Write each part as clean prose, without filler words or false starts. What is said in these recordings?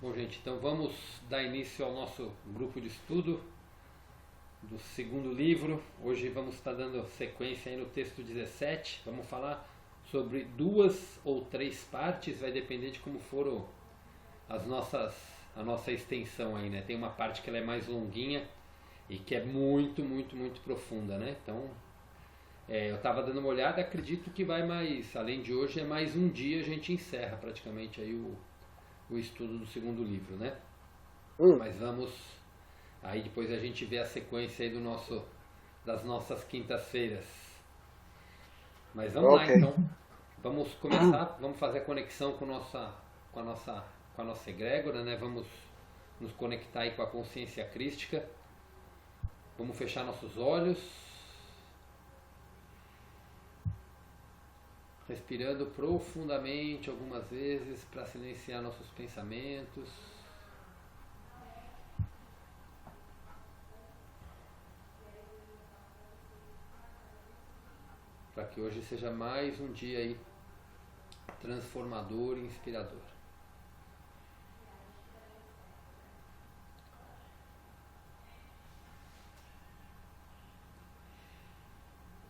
Bom, gente, então vamos dar início ao nosso grupo de estudo do segundo livro. Hoje vamos estar dando sequência aí no texto 17. Vamos falar sobre 2 ou 3 partes, vai depender de como for a nossa extensão aí, né? Tem uma parte que ela é mais longuinha e que é muito profunda, né? Então, eu estava dando uma olhada, acredito que vai mais, além de hoje, é mais um dia a gente encerra praticamente aí o estudo do segundo livro, né? Mas vamos, aí depois a gente vê a sequência aí das nossas quintas-feiras. Mas vamos lá então, vamos começar, vamos fazer a conexão com a nossa egrégora, né? Vamos nos conectar aí com a consciência crística. Vamos fechar nossos olhos, respirando profundamente algumas vezes para silenciar nossos pensamentos. Para que hoje seja mais um dia aí transformador e inspirador.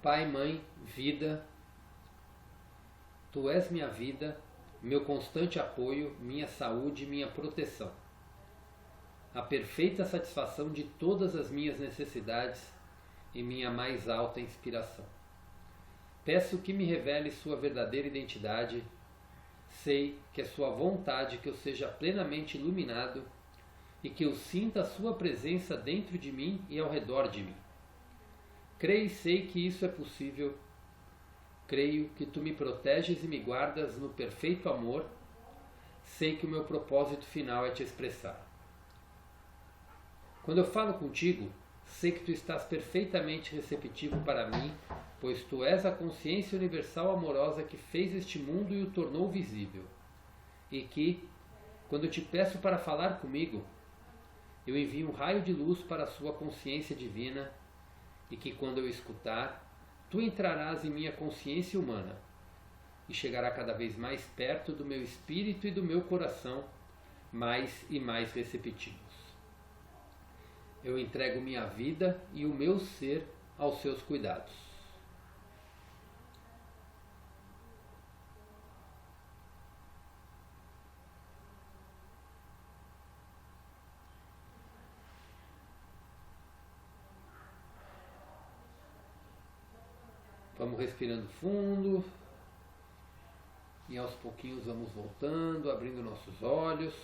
Pai, Mãe, Vida, Tu és minha vida, meu constante apoio, minha saúde e minha proteção. A perfeita satisfação de todas as minhas necessidades e minha mais alta inspiração. Peço que me revele sua verdadeira identidade. Sei que é sua vontade que eu seja plenamente iluminado e que eu sinta a sua presença dentro de mim e ao redor de mim. Creio e sei que isso é possível. Creio que tu me proteges e me guardas no perfeito amor. Sei que o meu propósito final é te expressar. Quando eu falo contigo, sei que tu estás perfeitamente receptivo para mim, pois tu és a consciência universal amorosa que fez este mundo e o tornou visível. E que, quando eu te peço para falar comigo, eu envio um raio de luz para a sua consciência divina, e que quando eu escutar, tu entrarás em minha consciência humana e chegará cada vez mais perto do meu espírito e do meu coração, mais e mais receptivos. Eu entrego minha vida e o meu ser aos seus cuidados. Vamos respirando fundo e aos pouquinhos vamos voltando, abrindo nossos olhos.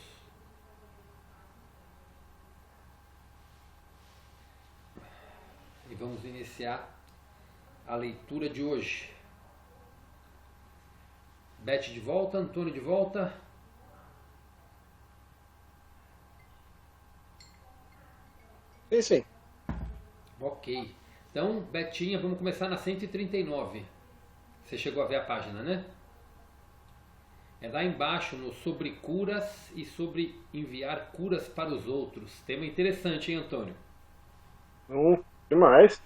E vamos iniciar a leitura de hoje. Beth de volta, Antônio de volta. Sim. Ok. Então, Betinha, vamos começar na 139. Você chegou a ver a página, né? É lá embaixo no sobre curas e sobre enviar curas para os outros. Tema interessante, hein, Antônio? Demais.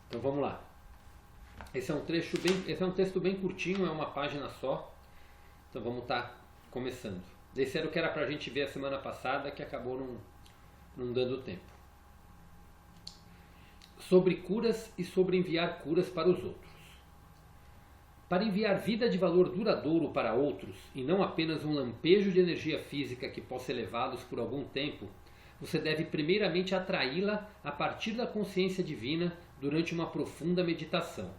Então vamos lá. Esse é um texto bem curtinho, é uma página só. Então vamos estar começando. Esse era o que era para a gente ver a semana passada, que acabou não dando tempo. Sobre curas e sobre enviar curas para os outros. Para enviar vida de valor duradouro para outros, e não apenas um lampejo de energia física que possa elevá-los por algum tempo, você deve primeiramente atraí-la a partir da consciência divina durante uma profunda meditação.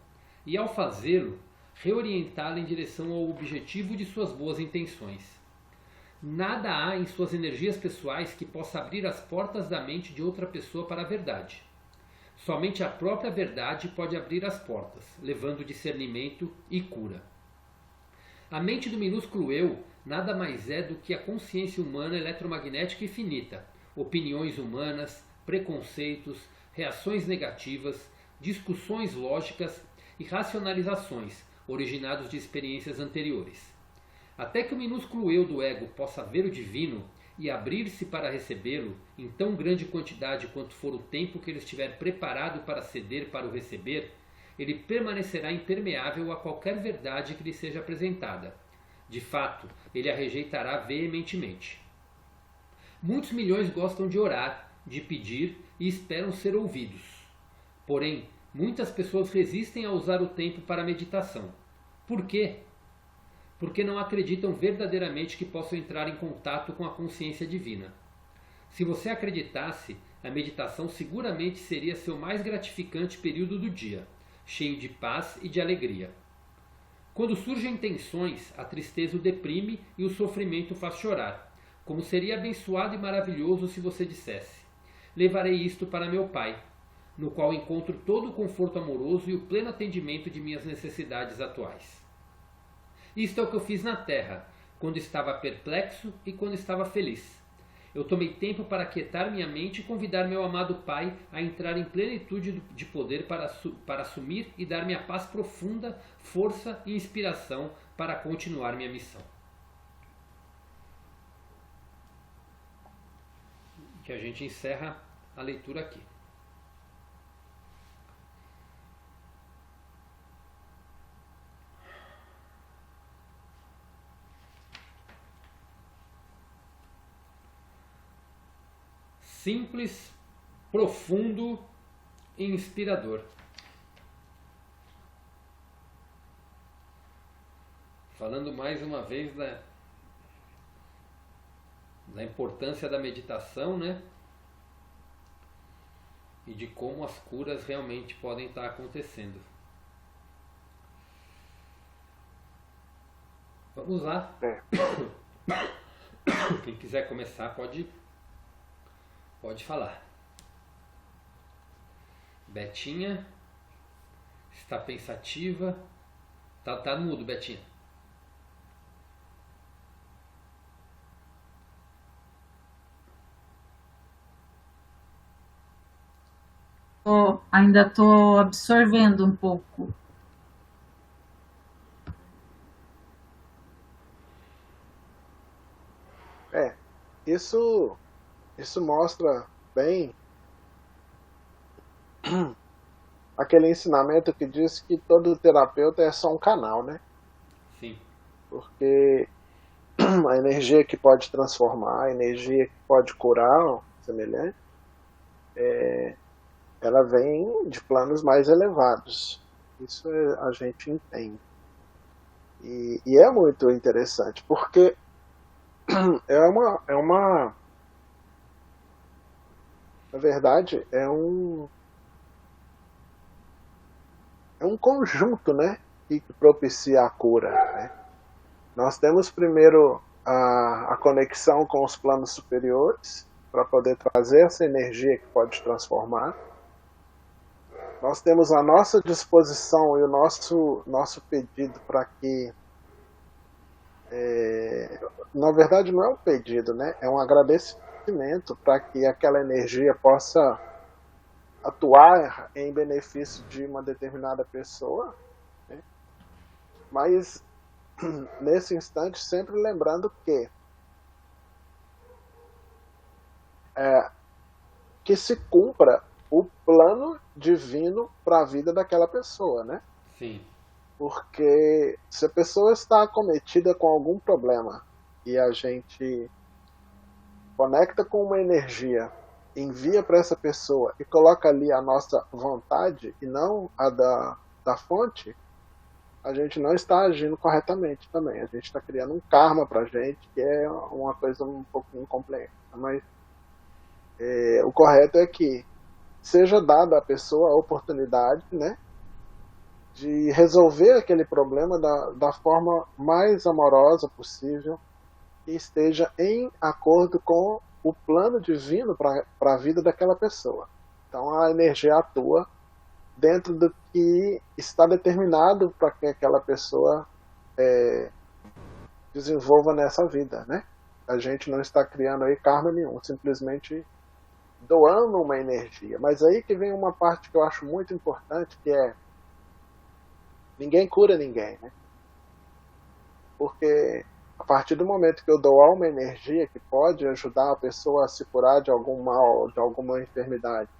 E ao fazê-lo, reorientá-la em direção ao objetivo de suas boas intenções. Nada há em suas energias pessoais que possa abrir as portas da mente de outra pessoa para a verdade. Somente a própria verdade pode abrir as portas, levando discernimento e cura. A mente do minúsculo eu nada mais é do que a consciência humana eletromagnética infinita, opiniões humanas, preconceitos, reações negativas, discussões lógicas e racionalizações originados de experiências anteriores. Até que o minúsculo eu do ego possa ver o divino e abrir-se para recebê-lo em tão grande quantidade quanto for o tempo que ele estiver preparado para ceder para o receber, ele permanecerá impermeável a qualquer verdade que lhe seja apresentada, De fato, ele a rejeitará veementemente. Muitos milhões gostam de orar, de pedir e esperam ser ouvidos. Porém, muitas pessoas resistem a usar o tempo para a meditação. Por quê? Porque não acreditam verdadeiramente que possam entrar em contato com a consciência divina. Se você acreditasse, a meditação seguramente seria seu mais gratificante período do dia, cheio de paz e de alegria. Quando surgem tensões, a tristeza o deprime e o sofrimento o faz chorar, como seria abençoado e maravilhoso se você dissesse: levarei isto para meu Pai, no qual encontro todo o conforto amoroso e o pleno atendimento de minhas necessidades atuais. Isto é o que eu fiz na Terra, quando estava perplexo e quando estava feliz. Eu tomei tempo para aquietar minha mente e convidar meu amado Pai a entrar em plenitude de poder para assumir e dar-me a paz profunda, força e inspiração para continuar minha missão. Que a gente encerra a leitura aqui. Simples, profundo e inspirador. Falando mais uma vez da importância da meditação, né? E de como as curas realmente podem estar acontecendo. Vamos lá. Quem quiser começar pode falar. Betinha está pensativa. Tá mudo, Betinha. Ainda estou absorvendo um pouco. Isso mostra bem aquele ensinamento que diz que todo terapeuta é só um canal, né? Sim. Porque a energia que pode transformar, a energia que pode curar, semelhante, ela vem de planos mais elevados. Isso a gente entende. E é muito interessante, porque na verdade, é um conjunto, né, que propicia a cura, né? Nós temos primeiro a conexão com os planos superiores, para poder trazer essa energia que pode transformar. Nós temos a nossa disposição e o nosso pedido para que... na verdade, não é um pedido, né? É um agradecimento para que aquela energia possa atuar em benefício de uma determinada pessoa, né? Mas, nesse instante, sempre lembrando que se cumpra o plano divino para a vida daquela pessoa, né? Sim. Porque se a pessoa está acometida com algum problema e a gente conecta com uma energia, envia para essa pessoa e coloca ali a nossa vontade e não a da fonte, a gente não está agindo corretamente também. A gente está criando um karma para a gente, que é uma coisa um pouquinho complexa. Mas o correto é que seja dada à pessoa a oportunidade, né, de resolver aquele problema da forma mais amorosa possível e esteja em acordo com o plano divino para a vida daquela pessoa. Então a energia atua dentro do que está determinado para que aquela pessoa desenvolva nessa vida, né? A gente não está criando aí karma nenhum, simplesmente doando uma energia. Mas aí que vem uma parte que eu acho muito importante, que é: ninguém cura ninguém, né? Porque a partir do momento que eu dou uma energia que pode ajudar a pessoa a se curar de algum mal, de alguma enfermidade,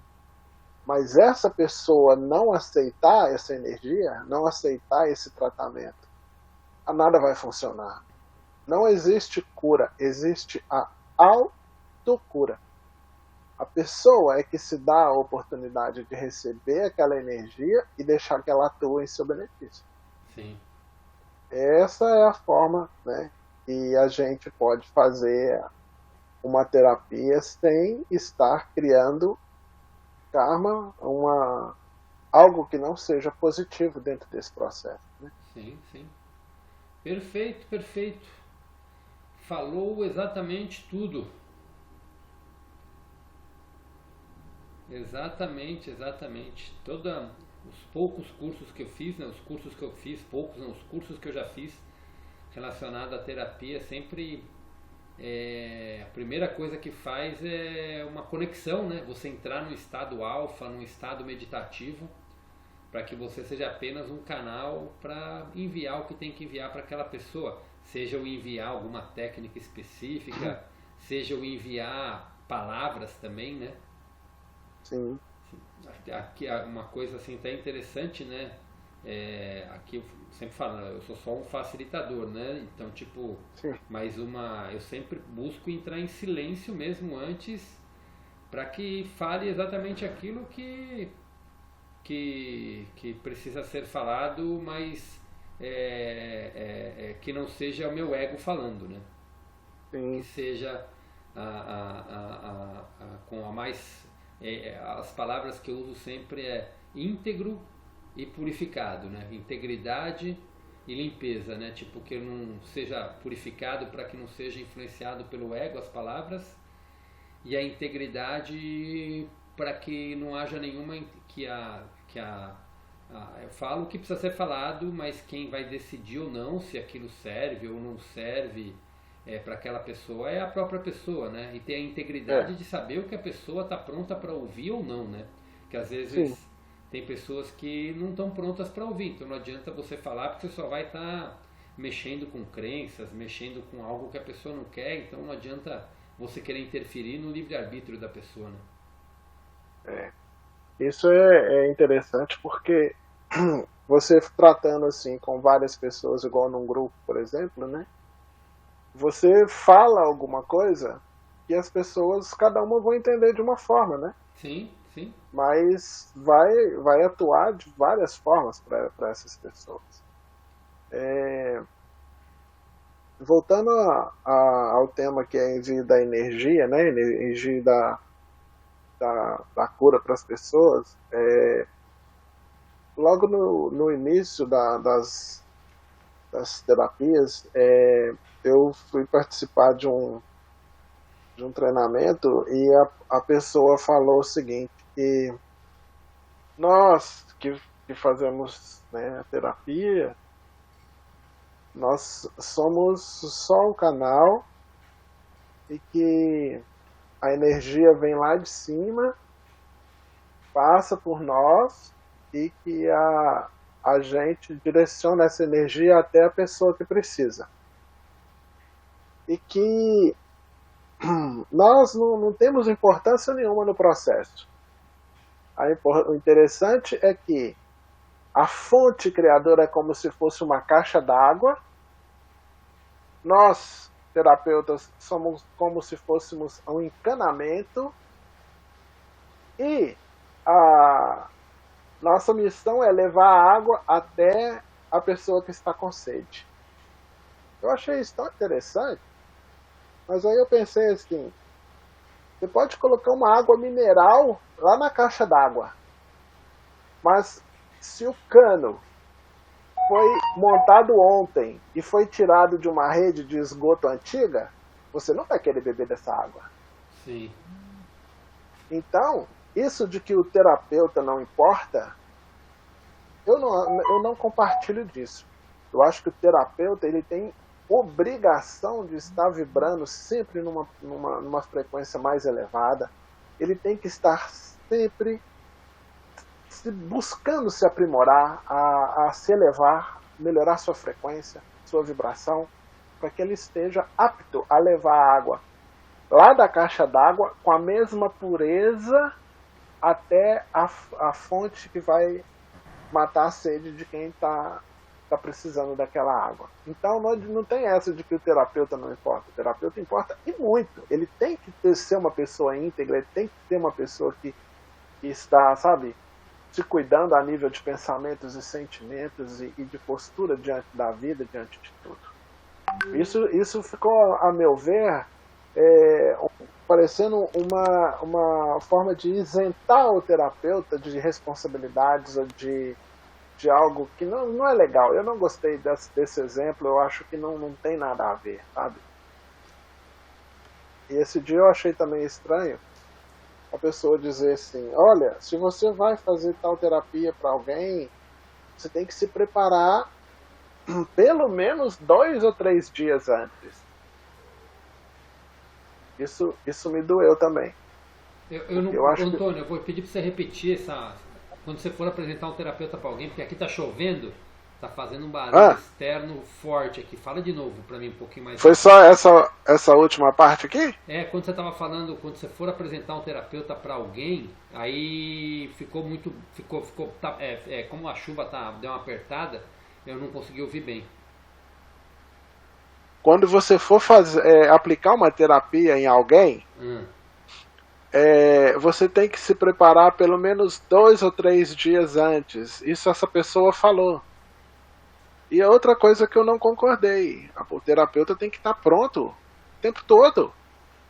mas essa pessoa não aceitar essa energia, não aceitar esse tratamento, nada vai funcionar. Não existe cura, existe a autocura. A pessoa é que se dá a oportunidade de receber aquela energia e deixar que ela atua em seu benefício. Sim. Essa é a forma, né, que a gente pode fazer uma terapia sem estar criando karma, algo que não seja positivo dentro desse processo, né? Sim, sim. Perfeito, perfeito. Falou exatamente tudo. Exatamente, exatamente. Os poucos cursos que eu fiz, né, os cursos que eu fiz, poucos não, os cursos que eu já fiz relacionados à terapia, sempre a primeira coisa que faz é uma conexão, né? Você entrar no estado alfa, num estado meditativo, para que você seja apenas um canal para enviar o que tem que enviar para aquela pessoa. Seja o enviar alguma técnica específica, seja o enviar palavras também, né? Sim. Aqui uma coisa assim até interessante, né? Aqui eu sempre falo, eu sou só um facilitador, né? Então, tipo, Sim. eu sempre busco entrar em silêncio mesmo antes, para que fale exatamente aquilo que precisa ser falado, mas que não seja o meu ego falando, né? Sim. Que seja com a mais as palavras que eu uso sempre é íntegro e purificado, né? Integridade e limpeza, né? Tipo, que eu não seja purificado para que não seja influenciado pelo ego as palavras, e a integridade para que não haja nenhuma eu falo o que precisa ser falado, mas quem vai decidir ou não se aquilo serve ou não serve para aquela pessoa é a própria pessoa, né? E ter a integridade de saber o que a pessoa está pronta para ouvir ou não, né? Que às vezes Sim. tem pessoas que não estão prontas para ouvir, então não adianta você falar, porque você só vai estar mexendo com crenças, mexendo com algo que a pessoa não quer, então não adianta você querer interferir no livre-arbítrio da pessoa, né? Isso é interessante porque você tratando assim com várias pessoas, igual num grupo, por exemplo, né? Você fala alguma coisa que as pessoas, cada uma vão entender de uma forma, né? Sim, sim. Mas vai atuar de várias formas para essas pessoas. Voltando ao tema que é envio da energia, né? Envio da cura para as pessoas, logo no início das terapias, eu fui participar de um treinamento e a pessoa falou o seguinte, que nós que fazemos, né, a terapia, nós somos só um canal e que a energia vem lá de cima, passa por nós e que a gente direciona essa energia até a pessoa que precisa. E que nós não temos importância nenhuma no processo. O interessante é que a fonte criadora é como se fosse uma caixa d'água. Nós, terapeutas, somos como se fôssemos um encanamento. E a nossa missão é levar a água até a pessoa que está com sede. Eu achei isso tão interessante. Mas aí eu pensei assim, você pode colocar uma água mineral lá na caixa d'água. Mas se o cano foi montado ontem e foi tirado de uma rede de esgoto antiga, você não vai querer beber dessa água. Sim. Então, isso de que o terapeuta não importa, eu não compartilho disso. Eu acho que o terapeuta ele tem obrigação de estar vibrando sempre numa frequência mais elevada. Ele tem que estar sempre buscando se aprimorar, a se elevar, melhorar sua frequência, sua vibração, para que ele esteja apto a levar a água lá da caixa d'água com a mesma pureza até a fonte que vai matar a sede de quem está está precisando daquela água. Então não tem essa de que o terapeuta não importa. O terapeuta importa e muito. Ele tem que ser uma pessoa íntegra, ele tem que ser uma pessoa que está, sabe, se cuidando a nível de pensamentos e sentimentos e de postura diante da vida, diante de tudo. Isso ficou, a meu ver, parecendo uma forma de isentar o terapeuta de responsabilidades ou de algo que não é legal. Eu não gostei desse exemplo, eu acho que não tem nada a ver, sabe? E esse dia eu achei também estranho a pessoa dizer assim, olha, se você vai fazer tal terapia para alguém, você tem que se preparar pelo menos 2 ou 3 dias antes. Isso me doeu também. Eu acho Antônio, eu vou pedir para você repetir quando você for apresentar um terapeuta para alguém, porque aqui tá chovendo, tá fazendo um barulho externo forte aqui. Fala de novo para mim um pouquinho mais. Foi só essa última parte aqui? Quando você estava falando, quando você for apresentar um terapeuta para alguém, aí ficou como a chuva deu uma apertada, eu não consegui ouvir bem. Quando você for aplicar uma terapia em alguém, você tem que se preparar pelo menos 2 ou 3 dias antes. Isso essa pessoa falou. E a outra coisa que eu não concordei, o terapeuta tem que estar pronto o tempo todo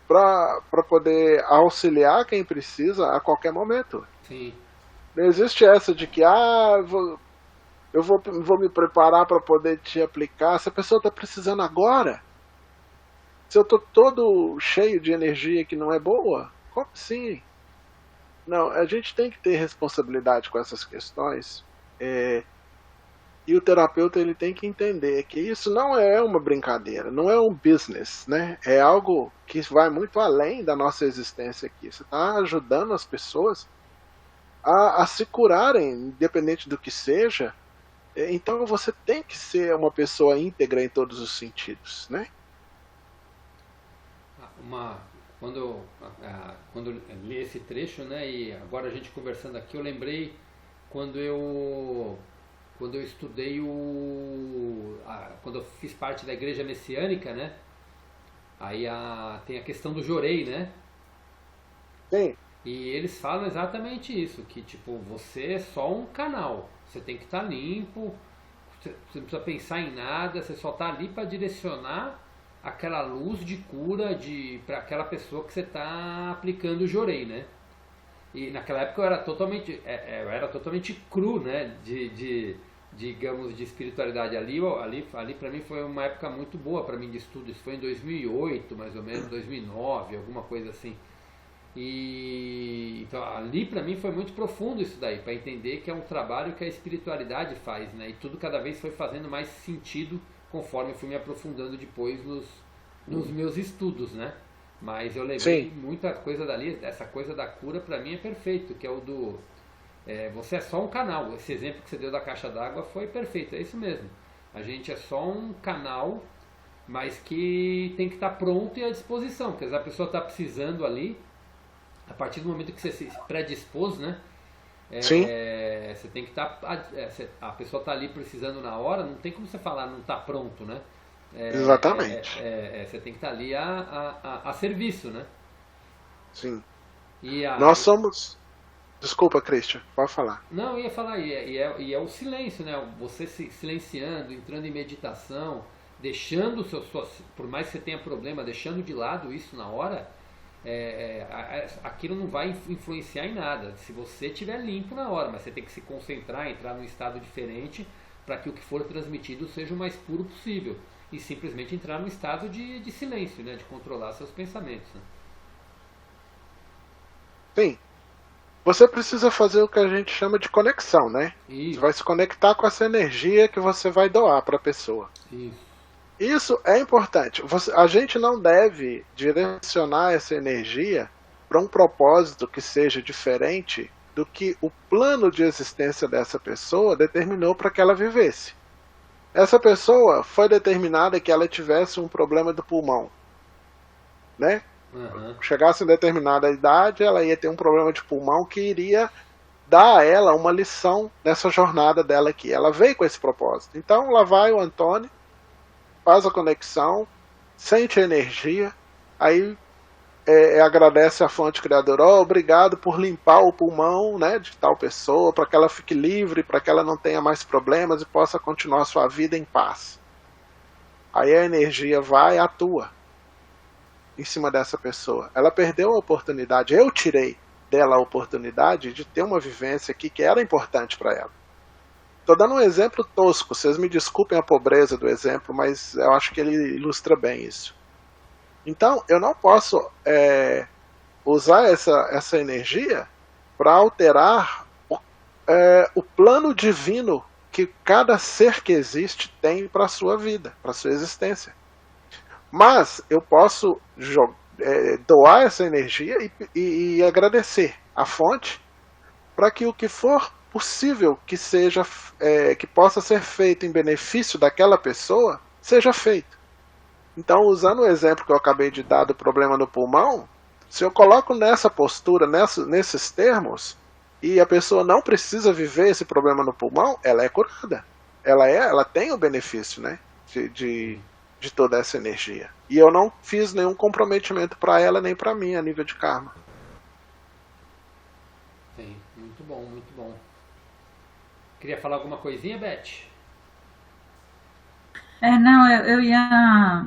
para poder auxiliar quem precisa a qualquer momento. Sim. Não existe essa de que eu vou me preparar para poder te aplicar. Se a pessoa está precisando agora, se eu estou todo cheio de energia que não é boa, como assim? Não, a gente tem que ter responsabilidade com essas questões. E o terapeuta ele tem que entender que isso não é uma brincadeira, não é um business, né? É algo que vai muito além da nossa existência aqui. Você está ajudando as pessoas a se curarem, independente do que seja. Então você tem que ser uma pessoa íntegra em todos os sentidos, né? Quando eu li esse trecho, né, e agora a gente conversando aqui, eu lembrei quando eu estudei quando eu fiz parte da igreja messiânica, né? Aí tem a questão do jorei, né? Sim. E eles falam exatamente isso, que tipo, você é só um canal, você tem que estar limpo, você não precisa pensar em nada, você só está ali para direcionar aquela luz de cura para aquela pessoa que você está aplicando o jorei, né? E naquela época eu era totalmente cru, né? Digamos, de espiritualidade. Ali para mim foi uma época muito boa para mim de estudo. Isso foi em 2008, mais ou menos, 2009, alguma coisa assim. E então ali para mim foi muito profundo isso daí, para entender que é um trabalho que a espiritualidade faz, né? E tudo cada vez foi fazendo mais sentido conforme eu fui me aprofundando depois nos meus estudos, né? Mas eu levei muita coisa dali. Essa coisa da cura para mim é perfeito, que é o do você é só um canal. Esse exemplo que você deu da caixa d'água foi perfeito, é isso mesmo. A gente é só um canal, mas que tem que estar pronto e à disposição, porque a pessoa está precisando ali, a partir do momento que você se predispôs, né? Você tem que estar. A pessoa está ali precisando na hora, não tem como você falar não está pronto, né? Exatamente. Você tem que estar ali a serviço, né? Sim. E nós somos. Desculpa, Christian, pode falar. Não, eu ia falar, e é o silêncio, né? Você se silenciando, entrando em meditação, deixando por mais que você tenha problema, deixando de lado isso na hora, aquilo não vai influenciar em nada. Se você estiver limpo na hora, mas você tem que se concentrar, entrar num estado diferente para que o que for transmitido seja o mais puro possível. E simplesmente entrar num estado de silêncio, né? De controlar seus pensamentos. Né? Sim. Você precisa fazer o que a gente chama de conexão, né? Isso. Você vai se conectar com essa energia que você vai doar para a pessoa. Isso é importante. A gente não deve direcionar essa energia para um propósito que seja diferente do que o plano de existência dessa pessoa determinou para que ela vivesse. Essa pessoa foi determinada que ela tivesse um problema do pulmão, né? Chegasse em determinada idade, ela ia ter um problema de pulmão que iria dar a ela uma lição nessa jornada dela aqui. Ela veio com esse propósito. Então lá vai o Antônio, faz a conexão, sente a energia, aí agradece a fonte criadora, obrigado por limpar o pulmão, né, de tal pessoa, para que ela fique livre, para que ela não tenha mais problemas e possa continuar sua vida em paz. Aí a energia vai e atua em cima dessa pessoa. Ela perdeu a oportunidade, eu tirei dela a oportunidade de ter uma vivência aqui que era importante para ela. Estou dando um exemplo tosco, vocês me desculpem a pobreza do exemplo, mas eu acho que ele ilustra bem isso. Então, eu não posso usar essa energia para alterar o plano divino que cada ser que existe tem para a sua vida, para a sua existência. Mas eu posso doar essa energia e agradecer a fonte para que o que for possível que possa ser feito em benefício daquela pessoa, seja feito. Então, usando o exemplo que eu acabei de dar do problema no pulmão, se eu coloco nessa postura, nesses termos, e a pessoa não precisa viver esse problema no pulmão, ela é curada. Ela tem o benefício, né, de toda essa energia. E eu não fiz nenhum comprometimento para ela nem para mim a nível de karma. Sim, muito bom, muito bom. Queria falar alguma coisinha, Beth? Não, eu ia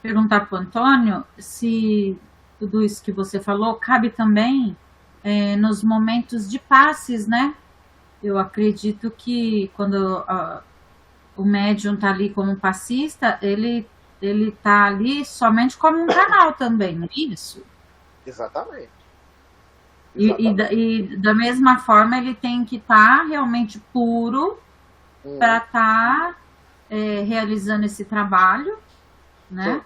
perguntar para o Antônio se tudo isso que você falou cabe também nos momentos de passes, né? Eu acredito que quando o médium está ali como passista, ele está ali somente como um canal também, não é isso? Exatamente. E da mesma forma ele tem que estar realmente puro para estar realizando esse trabalho, né?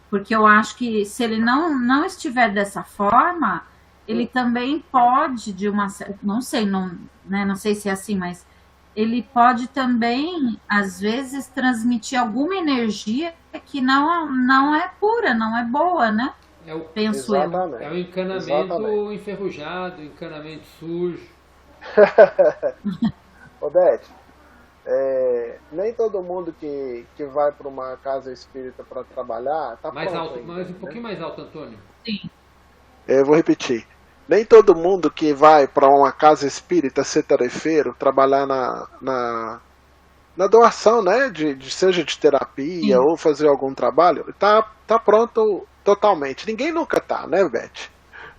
Porque eu acho que se ele não estiver dessa forma, ele também pode, não sei, não sei se é assim, mas ele pode também, às vezes, transmitir alguma energia que não é pura, não é boa, né? Penso eu. É o encanamento enferrujado, encanamento sujo. Odete, nem todo mundo que vai para uma casa espírita para trabalhar está mais pronto alto, ainda, mais um pouquinho mais alto, Antônio. Sim. Eu vou repetir. Nem todo mundo que vai para uma casa espírita ser tarefeiro, trabalhar na doação, né, seja de terapia ou fazer algum trabalho, tá pronto totalmente. Ninguém nunca tá, né, Beth?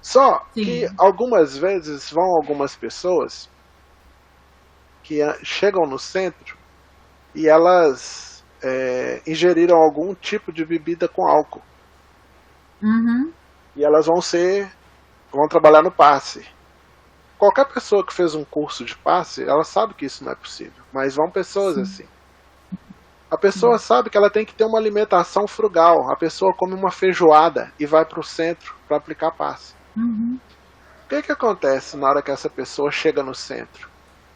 Só que algumas vezes vão algumas pessoas que chegam no centro e elas ingeriram algum tipo de bebida com álcool. Uhum. E elas vão trabalhar no passe. Qualquer pessoa que fez um curso de passe, ela sabe que isso não é possível. Mas vão pessoas assim. A pessoa sabe que ela tem que ter uma alimentação frugal. A pessoa come uma feijoada e vai para o centro para aplicar passe. Uhum. O que acontece na hora que essa pessoa chega no centro?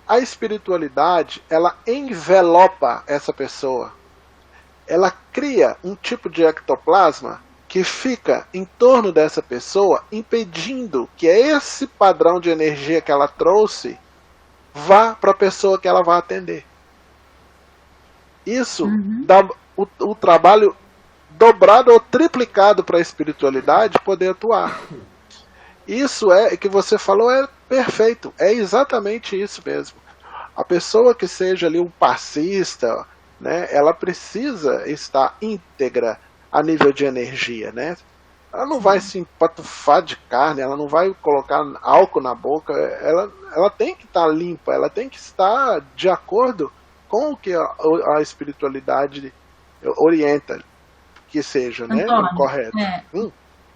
A espiritualidade, ela envelopa essa pessoa. Ela cria um tipo de ectoplasma que fica em torno dessa pessoa, impedindo que esse padrão de energia que ela trouxe vá para a pessoa que ela vai atender. Isso dá o trabalho dobrado ou triplicado para a espiritualidade poder atuar. Isso que você falou é perfeito, é exatamente isso mesmo. A pessoa que seja ali um passista, né, ela precisa estar íntegra a nível de energia, né? Ela não vai se empatufar de carne, ela não vai colocar álcool na boca, ela tem que estar limpa, ela tem que estar de acordo com o que a espiritualidade orienta que seja, né, correto.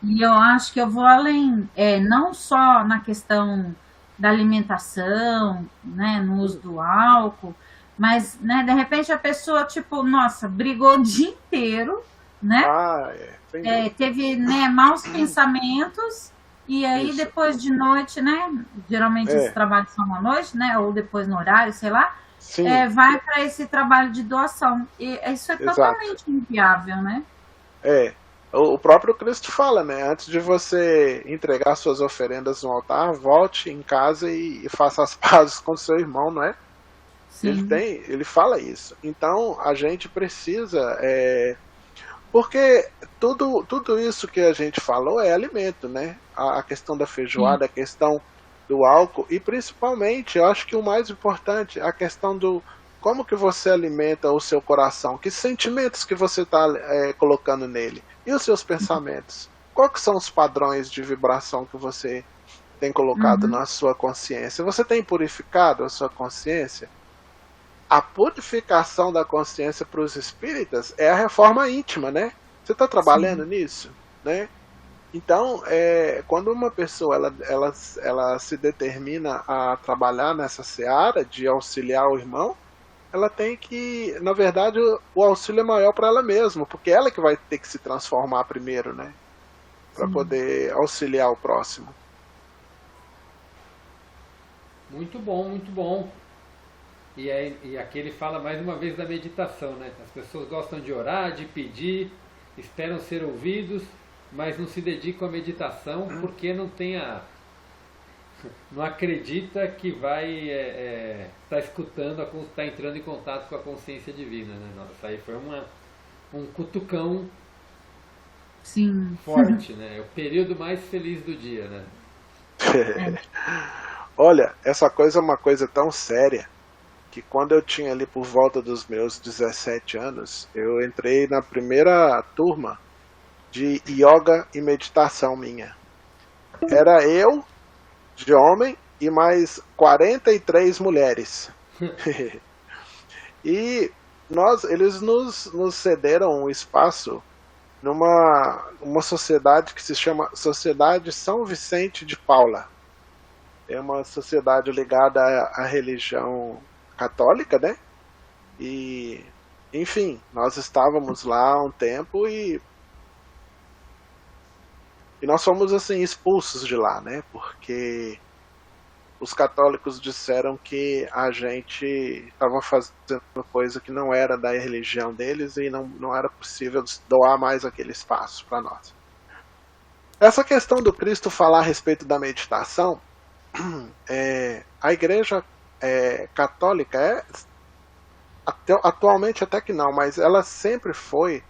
E eu acho que eu vou além, não só na questão da alimentação, né, no uso do álcool, mas, né, de repente a pessoa, tipo, nossa, brigou o dia inteiro, né? Teve, né, maus pensamentos, e aí depois de noite, né, geralmente esses trabalhos são à noite, né, ou depois no horário, sei lá, vai para esse trabalho de doação. E isso é totalmente inviável, né? O próprio Cristo fala, né? Antes de você entregar suas oferendas no altar, volte em casa e faça as pazes com seu irmão, não é? Sim. Ele fala isso. Então a gente precisa, porque tudo isso que a gente falou é alimento, né? A questão da Sim. feijoada, a questão do álcool e principalmente, eu acho que o mais importante, a questão do como que você alimenta o seu coração, que sentimentos que você está colocando nele e os seus pensamentos. Quais que são os padrões de vibração que você tem colocado Uhum. na sua consciência? Você tem purificado a sua consciência? A purificação da consciência para os espíritas é a reforma íntima, né? Você está trabalhando Sim. nisso, né? Então, quando uma pessoa ela se determina a trabalhar nessa seara de auxiliar o irmão, ela tem que, na verdade, o auxílio é maior para ela mesma, porque ela que vai ter que se transformar primeiro, né? Para Sim. poder auxiliar o próximo. Muito bom, muito bom. E aqui ele fala mais uma vez da meditação, né? As pessoas gostam de orar, de pedir, esperam ser ouvidos, mas não se dedicam à meditação porque não acredita que vai estar escutando, está entrando em contato com a consciência divina, né? Nossa, isso aí foi um cutucão Sim. forte, né? É o período mais feliz do dia, né? É. Olha, essa coisa é uma coisa tão séria que quando eu tinha ali por volta dos meus 17 anos, eu entrei na primeira turma de yoga e meditação minha. Era eu, de homem, e mais 43 mulheres. E eles nos cederam um espaço uma sociedade que se chama Sociedade São Vicente de Paula. É uma sociedade ligada à religião católica, né? E, enfim, nós estávamos lá há um tempo e nós fomos assim expulsos de lá, né? Porque os católicos disseram que a gente estava fazendo coisa que não era da religião deles e não era possível doar mais aquele espaço para nós. Essa questão do Cristo falar a respeito da meditação, a Igreja católica atualmente até que não, mas ela sempre foi.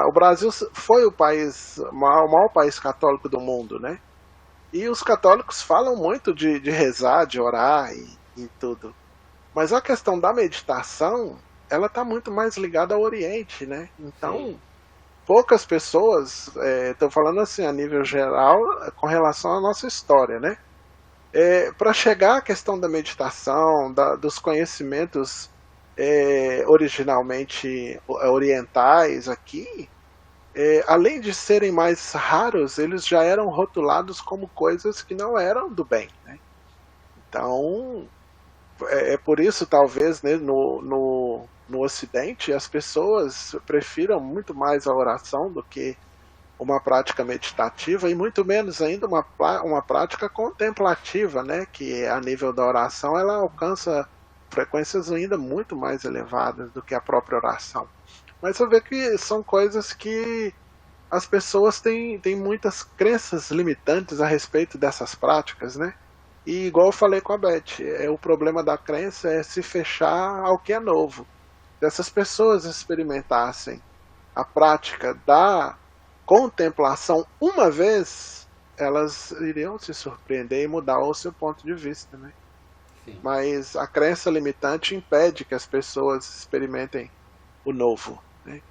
O Brasil foi o maior país católico do mundo, né? E os católicos falam muito de rezar, de orar e tudo. Mas a questão da meditação, ela está muito mais ligada ao Oriente, né? Sim. Então, poucas pessoas, estou falando assim a nível geral, com relação à nossa história, né? Para chegar à questão da meditação, dos conhecimentos originalmente orientais aqui, além de serem mais raros, eles já eram rotulados como coisas que não eram do bem, né? Então, por isso, talvez, né, no Ocidente, as pessoas prefiram muito mais a oração do que uma prática meditativa e muito menos ainda uma prática contemplativa, né, que a nível da oração ela alcança frequências ainda muito mais elevadas do que a própria oração. Mas você vê que são coisas que as pessoas têm muitas crenças limitantes a respeito dessas práticas, né? E igual eu falei com a Beth, o problema da crença é se fechar ao que é novo. Se essas pessoas experimentassem a prática da contemplação uma vez, elas iriam se surpreender e mudar o seu ponto de vista, né? Sim. Mas a crença limitante impede que as pessoas experimentem o novo, né?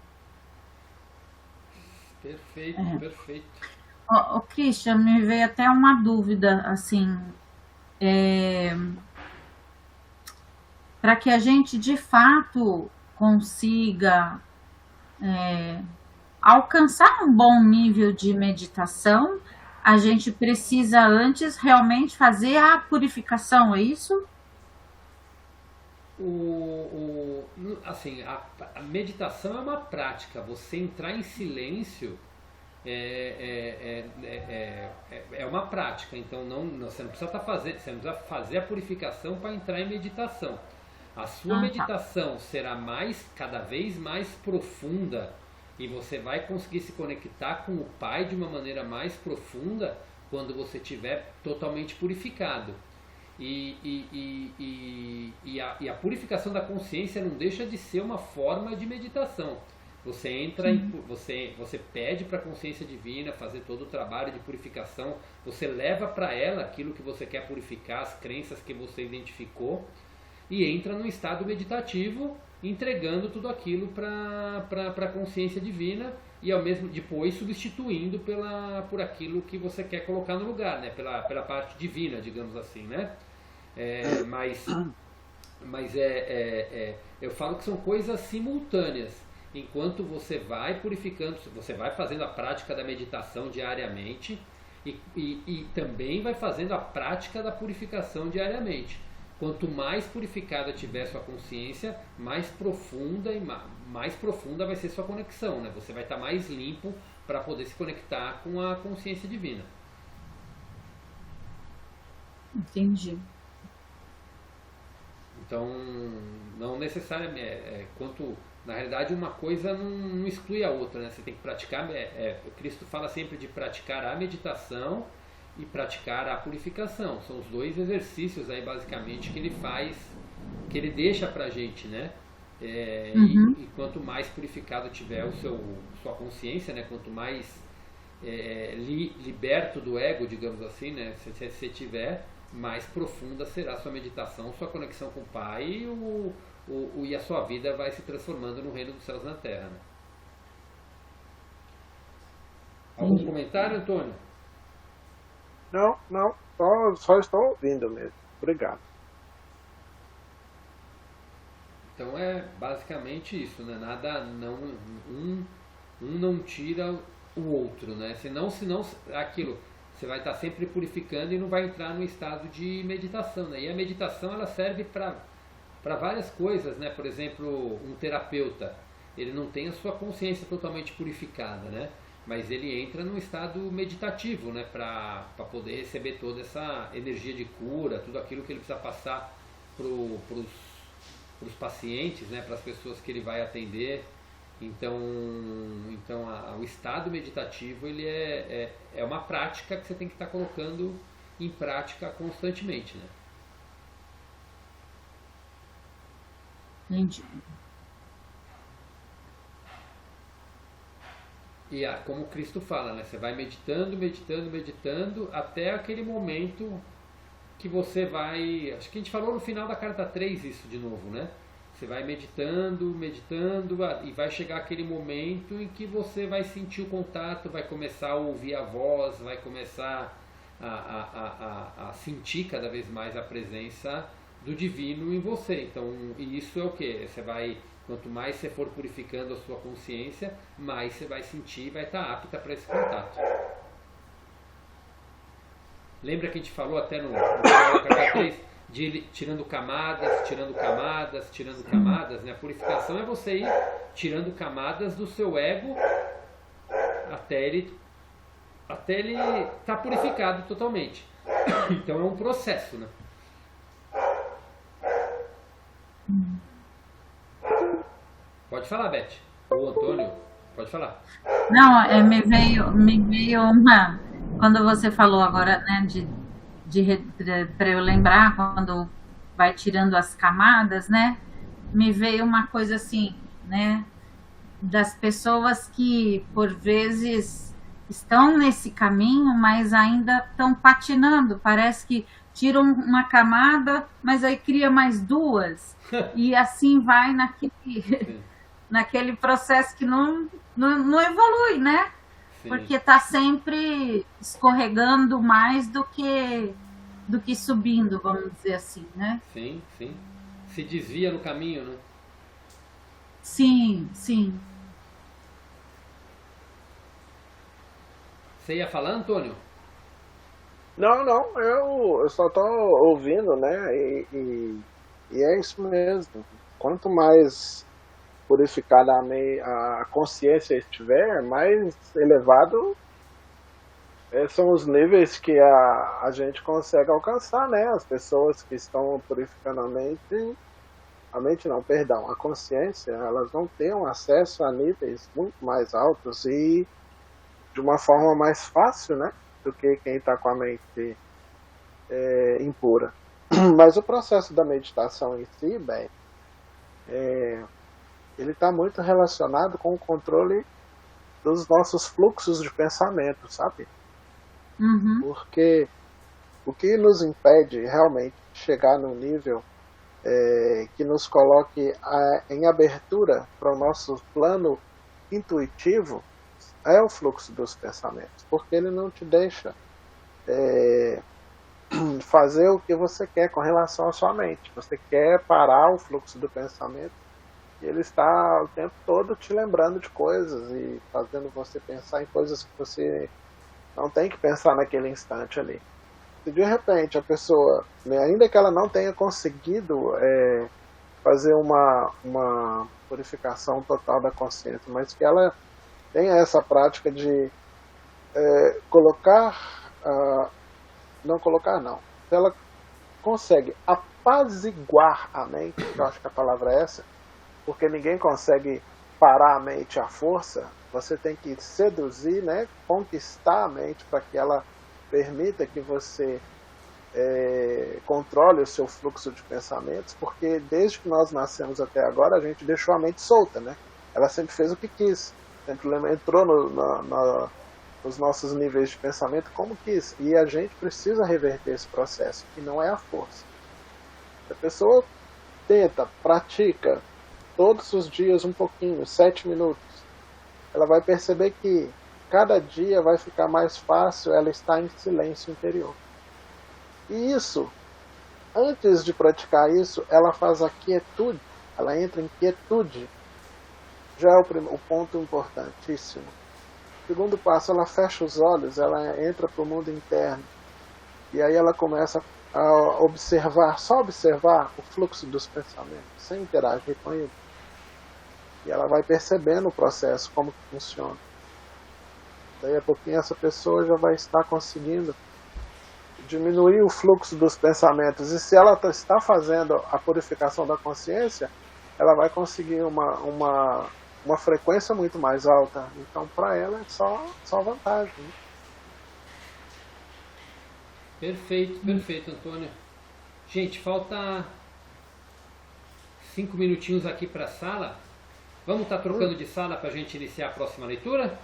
Perfeito, É. perfeito. Ô, Christian, me veio até uma dúvida, assim, para que a gente de fato consiga alcançar um bom nível de meditação, a gente precisa antes realmente fazer a purificação, é isso? Assim, a meditação é uma prática. Você entrar em silêncio é uma prática. Então você não precisa você não precisa fazer a purificação para entrar em meditação. A sua Ah, tá. meditação será cada vez mais profunda E você vai conseguir se conectar com o Pai de uma maneira mais profunda quando você estiver totalmente purificado. E a purificação da consciência não deixa de ser uma forma de meditação. Você entra você pede para a consciência divina fazer todo o trabalho de purificação, você leva para ela aquilo que você quer purificar, as crenças que você identificou, e entra num estado meditativo, entregando tudo aquilo para a consciência divina, e ao mesmo depois substituindo por aquilo que você quer colocar no lugar, né? pela parte divina, digamos assim, né? Mas eu falo que são coisas simultâneas. Enquanto você vai purificando, você vai fazendo a prática da meditação diariamente e também vai fazendo a prática da purificação diariamente. Quanto mais purificada tiver sua consciência, mais profunda vai ser sua conexão, né? Você vai estar mais limpo para poder se conectar com a consciência divina. Entendi. Então, não necessariamente, na realidade, uma coisa não exclui a outra, né? Você tem que praticar, o Cristo fala sempre de praticar a meditação e praticar a purificação. São os dois exercícios aí, basicamente, que ele faz, que ele deixa pra gente, né? E quanto mais purificado tiver sua consciência, né? Quanto mais liberto do ego, digamos assim, né? Se você tiver, mais profunda será a sua meditação, sua conexão com o Pai e a sua vida vai se transformando no reino dos céus na terra. Né? Algum comentário, Antônio? Não, só estou ouvindo mesmo. Obrigado. Então é basicamente isso, né? Nada, um não tira o outro, né? Senão aquilo, você vai estar sempre purificando e não vai entrar no estado de meditação, né? E a meditação ela serve para várias coisas, né? Por exemplo, um terapeuta, ele não tem a sua consciência totalmente purificada, né? Mas ele entra num estado meditativo, né? Para poder receber toda essa energia de cura, tudo aquilo que ele precisa passar para os pacientes, né? Para as pessoas que ele vai atender. Então o estado meditativo ele é uma prática que você tem que estar colocando em prática constantemente, né? Entendi. E como Cristo fala, né? Você vai meditando até aquele momento que você vai... Acho que a gente falou no final da carta 3 isso de novo, né? Você vai meditando e vai chegar aquele momento em que você vai sentir o contato, vai começar a ouvir a voz, vai começar a sentir cada vez mais a presença do divino em você. Então, e isso é o que? Quanto mais você for purificando a sua consciência, mais você vai sentir e vai estar apta para esse contato. Lembra que a gente falou até no capítulo 3 de ir tirando camadas, né? A purificação é você ir tirando camadas do seu ego até ele estar purificado totalmente. Então é um processo, né? Pode falar, Beth. Ou Antônio, pode falar. Não, me veio uma... Quando você falou agora, né, para eu lembrar, quando vai tirando as camadas, né, me veio uma coisa assim, né, das pessoas que, por vezes, estão nesse caminho, mas ainda estão patinando. Parece que tiram uma camada, mas aí cria mais duas. E assim vai naquele processo que não evolui, né? Sim. Porque está sempre escorregando mais do que subindo, vamos dizer assim, né? Sim. Se desvia no caminho, né? Sim. Você ia falar, Antônio? Não, eu só estou ouvindo, né? E é isso mesmo. Quanto mais purificada a consciência estiver, mais elevado são os níveis que a gente consegue alcançar, né? As pessoas que estão purificando a mente a mente não, perdão, a consciência, elas vão ter um acesso a níveis muito mais altos e de uma forma mais fácil, né, do que quem está com a mente impura. Mas o processo da meditação em si, bem, ele está muito relacionado com o controle dos nossos fluxos de pensamento, sabe? Porque o que nos impede realmente de chegar num nível que nos coloque em abertura para o nosso plano intuitivo é o fluxo dos pensamentos, porque ele não te deixa fazer o que você quer com relação à sua mente. Você quer parar o fluxo do pensamento e ele está o tempo todo te lembrando de coisas e fazendo você pensar em coisas que você não tem que pensar naquele instante ali. Se de repente a pessoa, ainda que ela não tenha conseguido fazer uma purificação total da consciência, mas que ela tenha essa prática de se ela consegue apaziguar a mente, eu acho que a palavra é essa, porque ninguém consegue parar a mente à força, você tem que seduzir, né, conquistar a mente para que ela permita que você controle o seu fluxo de pensamentos, porque desde que nós nascemos até agora, a gente deixou a mente solta, né? Ela sempre fez o que quis, sempre entrou nos nossos níveis de pensamento como quis, e a gente precisa reverter esse processo, que não é a força. Se a pessoa tenta, pratica todos os dias um pouquinho, 7 minutos, ela vai perceber que cada dia vai ficar mais fácil ela estar em silêncio interior. E isso, antes de praticar isso, ela faz a quietude, ela entra em quietude. Já é o ponto importantíssimo. Segundo passo, ela fecha os olhos, ela entra para o mundo interno. E aí ela começa a observar, só observar o fluxo dos pensamentos, sem interagir com ele. E ela vai percebendo o processo, como que funciona. Daí a pouquinho essa pessoa já vai estar conseguindo diminuir o fluxo dos pensamentos. E se ela está fazendo a purificação da consciência, ela vai conseguir uma frequência muito mais alta. Então, para ela é só vantagem. Né? Perfeito, Antônio. Gente, falta 5 minutinhos aqui para a sala. Vamos estar trocando de sala para a gente iniciar a próxima leitura?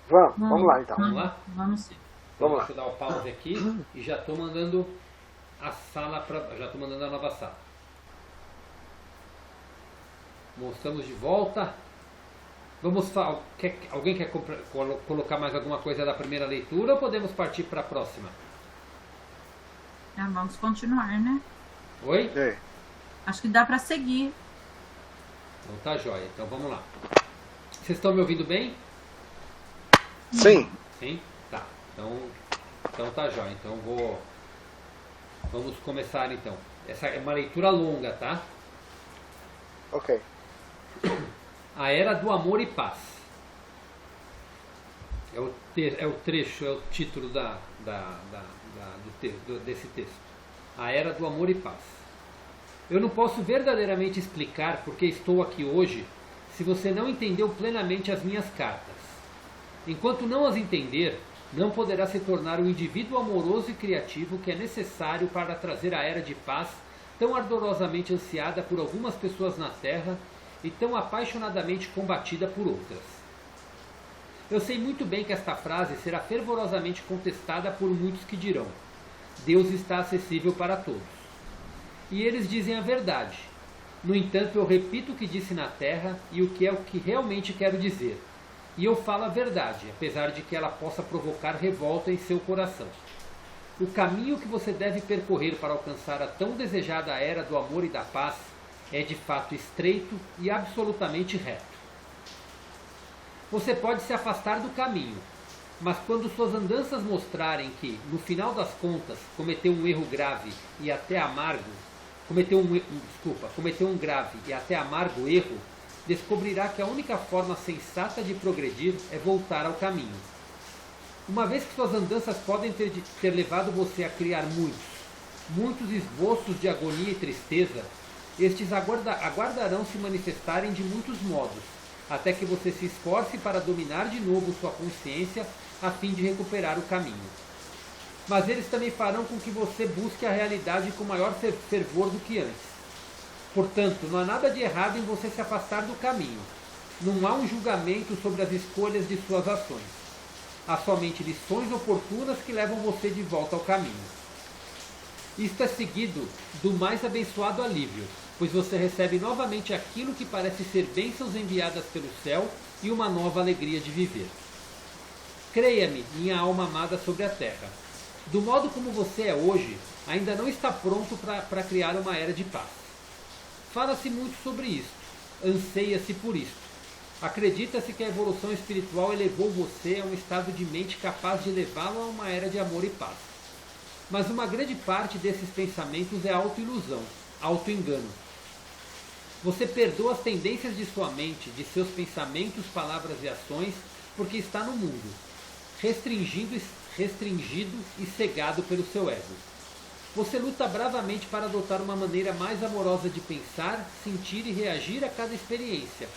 Vamos lá então. Vamos lá? Vamos sim. Então, deixa eu dar o pause aqui e já estou mandando a nova sala. Estamos de volta. Alguém quer colocar mais alguma coisa da primeira leitura ou podemos partir para a próxima? Vamos continuar, né? Oi? Acho que dá para seguir. Então tá jóia. Então vamos lá. Vocês estão me ouvindo bem? Sim. Sim? Tá. Então tá jóia. Então vamos começar então. Essa é uma leitura longa, tá? Ok. A Era do Amor e Paz. É o trecho, é o título desse texto. A Era do Amor e Paz. Eu não posso verdadeiramente explicar porque estou aqui hoje se você não entendeu plenamente as minhas cartas. Enquanto não as entender, não poderá se tornar o indivíduo amoroso e criativo que é necessário para trazer a Era de Paz tão ardorosamente ansiada por algumas pessoas na Terra e tão apaixonadamente combatida por outras. Eu sei muito bem que esta frase será fervorosamente contestada por muitos que dirão: Deus está acessível para todos. E eles dizem a verdade. No entanto, eu repito o que disse na Terra e o que realmente quero dizer. E eu falo a verdade, apesar de que ela possa provocar revolta em seu coração. O caminho que você deve percorrer para alcançar a tão desejada Era do Amor e da Paz é de fato estreito e absolutamente reto. Você pode se afastar do caminho, mas quando suas andanças mostrarem que, no final das contas, cometeu um erro grave e até amargo, cometeu um grave e até amargo erro, descobrirá que a única forma sensata de progredir é voltar ao caminho. Uma vez que suas andanças podem ter levado você a criar muitos esboços de agonia e tristeza, estes aguardarão se manifestarem de muitos modos, até que você se esforce para dominar de novo sua consciência a fim de recuperar o caminho. Mas eles também farão com que você busque a realidade com maior fervor do que antes. Portanto, não há nada de errado em você se afastar do caminho. Não há um julgamento sobre as escolhas de suas ações. Há somente lições oportunas que levam você de volta ao caminho. Isto é seguido do mais abençoado alívio, pois você recebe novamente aquilo que parece ser bênçãos enviadas pelo céu e uma nova alegria de viver. Creia-me, minha alma amada sobre a terra. Do modo como você é hoje, ainda não está pronto para criar uma era de paz. Fala-se muito sobre isto, anseia-se por isto. Acredita-se que a evolução espiritual elevou você a um estado de mente capaz de levá-lo a uma era de amor e paz. Mas uma grande parte desses pensamentos é autoilusão, autoengano. Você perdoa as tendências de sua mente, de seus pensamentos, palavras e ações, porque está no mundo, restringido e cegado pelo seu ego. Você luta bravamente para adotar uma maneira mais amorosa de pensar, sentir e reagir a cada experiência.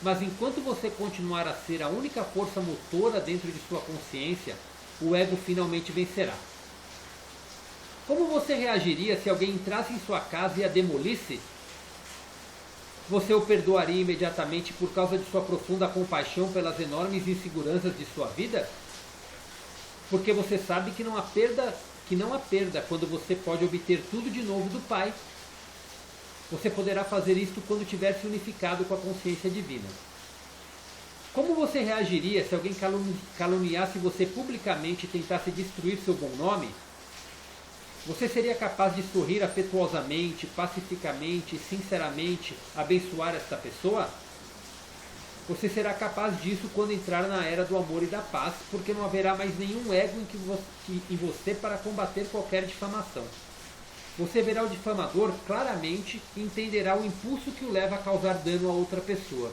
Mas enquanto você continuar a ser a única força motora dentro de sua consciência, o ego finalmente vencerá. Como você reagiria se alguém entrasse em sua casa e a demolisse? Você o perdoaria imediatamente por causa de sua profunda compaixão pelas enormes inseguranças de sua vida? Porque você sabe que não há perda quando você pode obter tudo de novo do Pai. Você poderá fazer isto quando tiver se unificado com a consciência divina. Como você reagiria se alguém caluniasse você publicamente e tentasse destruir seu bom nome? Você seria capaz de sorrir afetuosamente, pacificamente, sinceramente, abençoar esta pessoa? Você será capaz disso quando entrar na era do amor e da paz, porque não haverá mais nenhum ego em você para combater qualquer difamação. Você verá o difamador claramente e entenderá o impulso que o leva a causar dano a outra pessoa.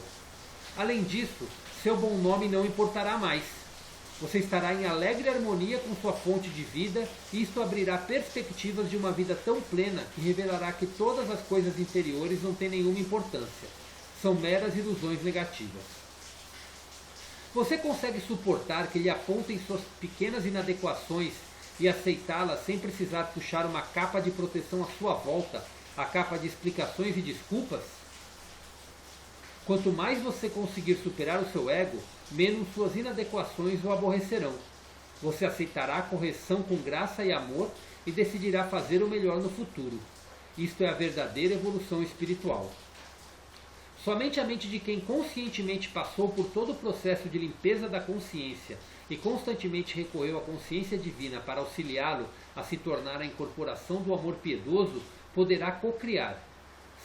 Além disso, seu bom nome não importará mais. Você estará em alegre harmonia com sua fonte de vida e isto abrirá perspectivas de uma vida tão plena que revelará que todas as coisas interiores não têm nenhuma importância. São meras ilusões negativas. Você consegue suportar que lhe apontem suas pequenas inadequações e aceitá-las sem precisar puxar uma capa de proteção à sua volta, a capa de explicações e desculpas? Quanto mais você conseguir superar o seu ego, menos suas inadequações o aborrecerão. Você aceitará a correção com graça e amor e decidirá fazer o melhor no futuro. Isto é a verdadeira evolução espiritual. Somente a mente de quem conscientemente passou por todo o processo de limpeza da consciência e constantemente recorreu à consciência divina para auxiliá-lo a se tornar a incorporação do amor piedoso poderá cocriar,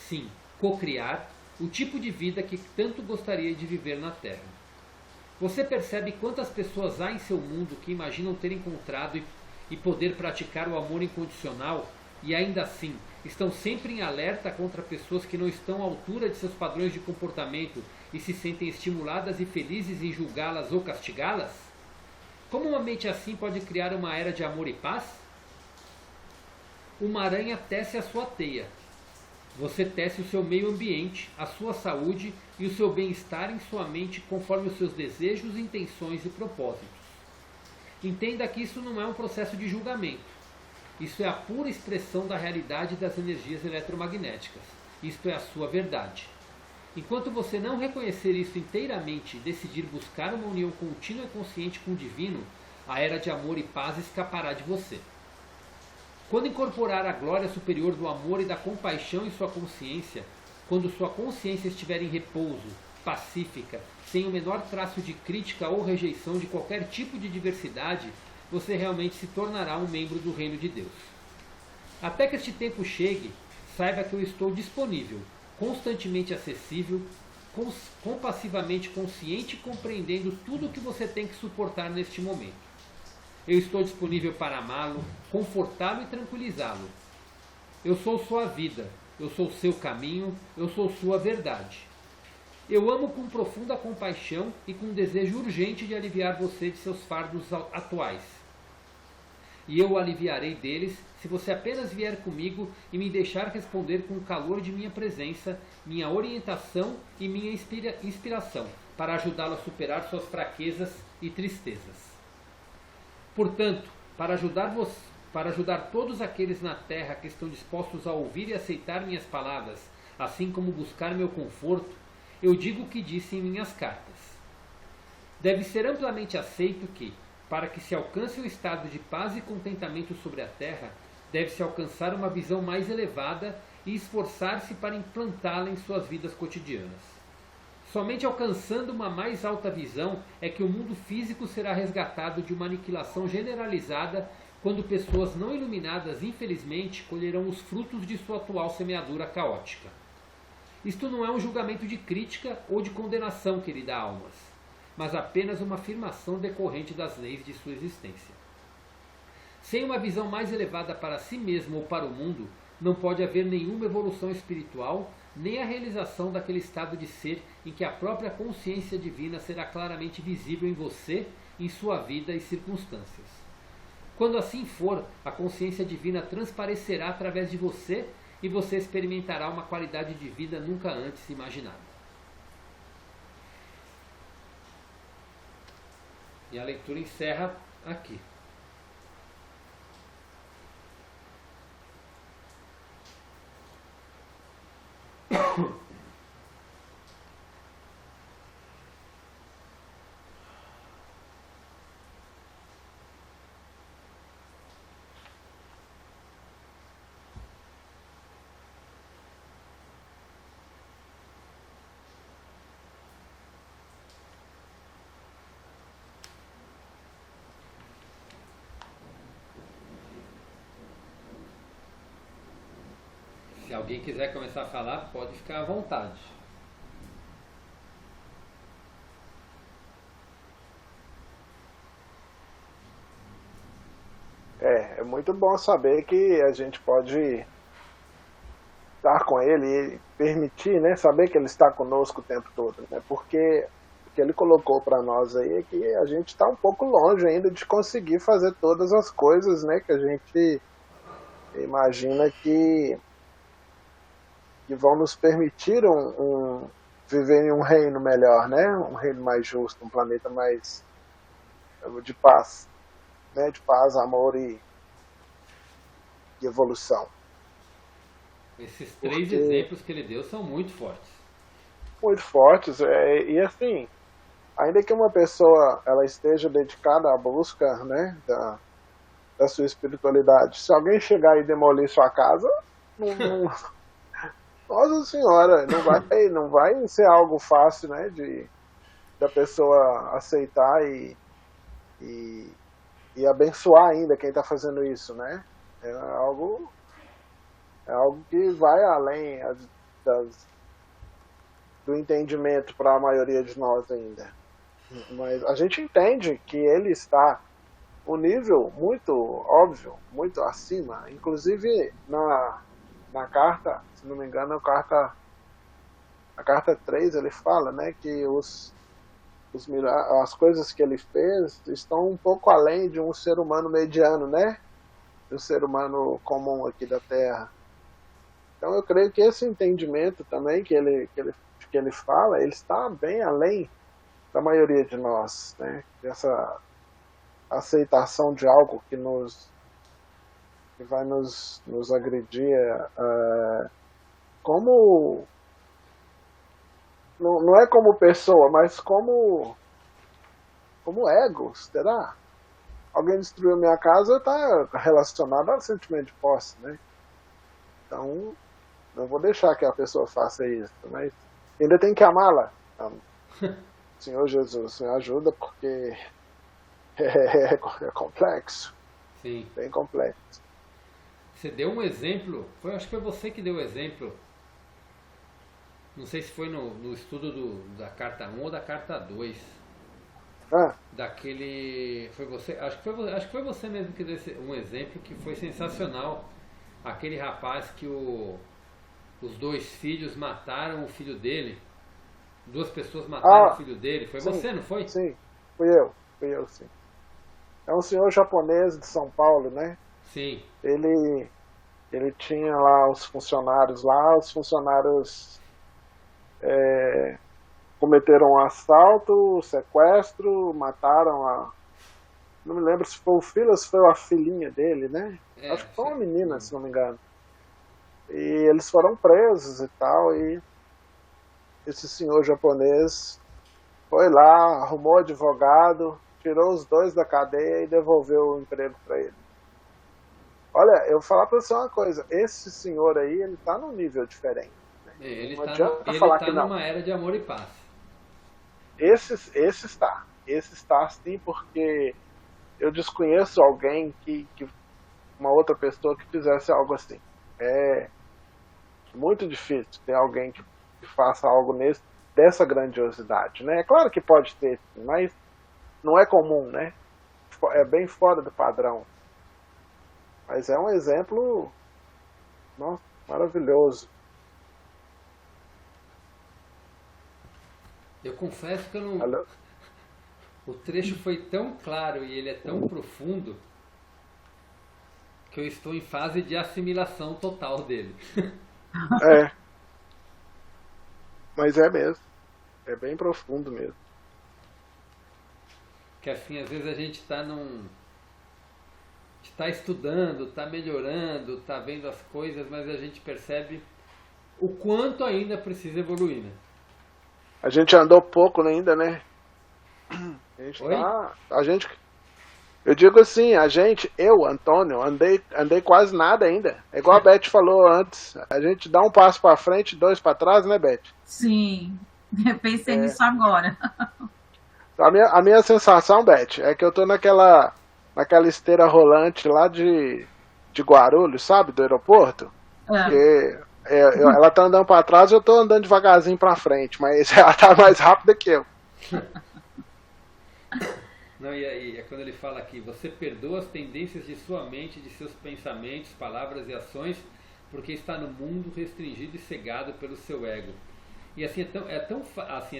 sim, cocriar, o tipo de vida que tanto gostaria de viver na Terra. Você percebe quantas pessoas há em seu mundo que imaginam ter encontrado e poder praticar o amor incondicional e ainda assim estão sempre em alerta contra pessoas que não estão à altura de seus padrões de comportamento e se sentem estimuladas e felizes em julgá-las ou castigá-las? Como uma mente assim pode criar uma era de amor e paz? Uma aranha tece a sua teia. Você tece o seu meio ambiente, a sua saúde e o seu bem-estar em sua mente conforme os seus desejos, intenções e propósitos. Entenda que isso não é um processo de julgamento. Isso é a pura expressão da realidade das energias eletromagnéticas. Isto é a sua verdade. Enquanto você não reconhecer isso inteiramente e decidir buscar uma união contínua e consciente com o divino, a era de amor e paz escapará de você. Quando incorporar a glória superior do amor e da compaixão em sua consciência, quando sua consciência estiver em repouso, pacífica, sem o menor traço de crítica ou rejeição de qualquer tipo de diversidade, você realmente se tornará um membro do reino de Deus. Até que este tempo chegue, saiba que eu estou disponível, constantemente acessível, compassivamente consciente e compreendendo tudo o que você tem que suportar neste momento. Eu estou disponível para amá-lo, confortá-lo e tranquilizá-lo. Eu sou sua vida, eu sou seu caminho, eu sou sua verdade. Eu amo com profunda compaixão e com um desejo urgente de aliviar você de seus fardos atuais. e eu o aliviarei deles, se você apenas vier comigo e me deixar responder com o calor de minha presença, minha orientação e minha inspiração, para ajudá-lo a superar suas fraquezas e tristezas. Portanto, para ajudar todos aqueles na terra que estão dispostos a ouvir e aceitar minhas palavras, assim como buscar meu conforto, eu digo o que disse em minhas cartas. Deve ser amplamente aceito que, para que se alcance um estado de paz e contentamento sobre a terra, deve-se alcançar uma visão mais elevada e esforçar-se para implantá-la em suas vidas cotidianas. Somente alcançando uma mais alta visão é que o mundo físico será resgatado de uma aniquilação generalizada, quando pessoas não iluminadas, infelizmente, colherão os frutos de sua atual semeadura caótica. Isto não é um julgamento de crítica ou de condenação, querida almas, mas apenas uma afirmação decorrente das leis de sua existência. Sem uma visão mais elevada para si mesmo ou para o mundo, não pode haver nenhuma evolução espiritual, nem a realização daquele estado de ser em que a própria consciência divina será claramente visível em você, em sua vida e circunstâncias. Quando assim for, a consciência divina transparecerá através de você e você experimentará uma qualidade de vida nunca antes imaginada. E a leitura encerra aqui. Se alguém quiser começar a falar, pode ficar à vontade. É muito bom saber que a gente pode estar com ele e permitir, né, saber que ele está conosco o tempo todo, né, porque o que ele colocou para nós aí é que a gente está um pouco longe ainda de conseguir fazer todas as coisas, né, que a gente imagina que vão nos permitir viver em um reino melhor, né, um reino mais justo, um planeta mais de paz, né, de paz, amor e evolução. Esses três exemplos que ele deu são muito fortes. Muito fortes, e assim, ainda que uma pessoa ela esteja dedicada à busca, né, da sua espiritualidade, se alguém chegar e demolir sua casa, nossa senhora, não vai ser algo fácil, né, da pessoa aceitar e abençoar ainda quem está fazendo isso, né? É algo que vai além do entendimento para a maioria de nós ainda. Mas a gente entende que ele está um nível muito óbvio, muito acima. Inclusive na carta, se não me engano, a carta 3 ele fala, né, que as coisas que ele fez estão um pouco além de um ser humano mediano, né? Do ser humano comum aqui da Terra. Então eu creio que esse entendimento também que ele fala, ele está bem além da maioria de nós, né? Essa aceitação de algo que vai nos agredir como não é como pessoa, mas como ego, será? Alguém destruiu minha casa, está relacionado ao sentimento de posse, né? Então, não vou deixar que a pessoa faça isso, mas ainda tem que amá-la. Então, Senhor Jesus, me ajuda, porque é complexo. Sim. Bem complexo. Você deu um exemplo, acho que foi você que deu o exemplo. Não sei se foi no estudo da carta 1 ou da carta 2. Daquele. Foi você? Acho que foi você mesmo que deu um exemplo que foi sensacional. Aquele rapaz que os dois filhos mataram o filho dele. Duas pessoas mataram o filho dele. Foi sim, você, não foi? Sim, fui eu sim. É um senhor japonês de São Paulo, né? Sim. Ele, ele tinha lá os funcionários cometeram um assalto, sequestro, mataram a. Não me lembro se foi o filho ou se foi a filhinha dele, né? Acho que foi uma menina, se não me engano. E eles foram presos e tal, e esse senhor japonês foi lá, arrumou advogado, tirou os dois da cadeia e devolveu o emprego para ele. Olha, eu vou falar para você uma coisa, esse senhor aí, ele tá num nível diferente. Ele Não está adianta falar que não. numa era de amor e paz. Esse está sim, porque eu desconheço alguém uma outra pessoa que fizesse algo assim. É muito difícil ter alguém que faça algo dessa grandiosidade, né? É claro que pode ter, mas não é comum, né? É bem fora do padrão. Mas é um exemplo, nossa, maravilhoso. Eu confesso que eu não. Alô? O trecho foi tão claro e ele é tão profundo que eu estou em fase de assimilação total dele. É, mas é mesmo. É bem profundo mesmo. Que assim, às vezes a gente está estudando, está melhorando, está vendo as coisas, mas a gente percebe o quanto ainda precisa evoluir, né? A gente andou pouco ainda, né? Oi? Eu digo assim, eu, Antônio, andei quase nada ainda. É igual a Beth falou antes. A gente dá um passo para frente, dois para trás, né, Beth? Sim, eu pensei nisso agora. A minha sensação, Beth, é que eu tô naquela esteira rolante lá de Guarulhos, sabe, do aeroporto. Que ela tá andando para trás e eu tô andando devagarzinho para frente, mas ela tá mais rápida que eu. Não, e aí, é quando ele fala aqui, você perdoa as tendências de sua mente, de seus pensamentos, palavras e ações, porque está no mundo restringido e cegado pelo seu ego. E assim, é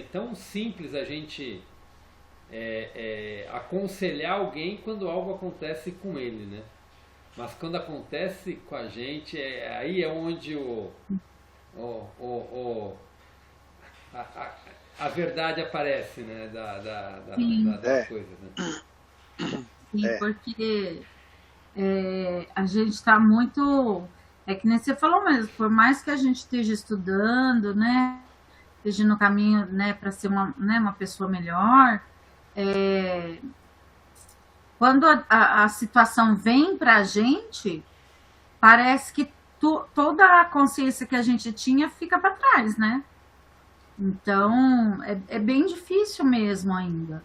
tão simples a gente aconselhar alguém quando algo acontece com ele, né? Mas quando acontece com a gente, aí é onde a verdade aparece, né? Das coisas, né? Sim, porque a gente está muito. É que nem você falou mesmo, por mais que a gente esteja estudando, né? Esteja no caminho, né, para ser uma pessoa melhor, quando a situação vem para a gente, parece que toda a consciência que a gente tinha fica para trás, né? Então, é bem difícil mesmo ainda.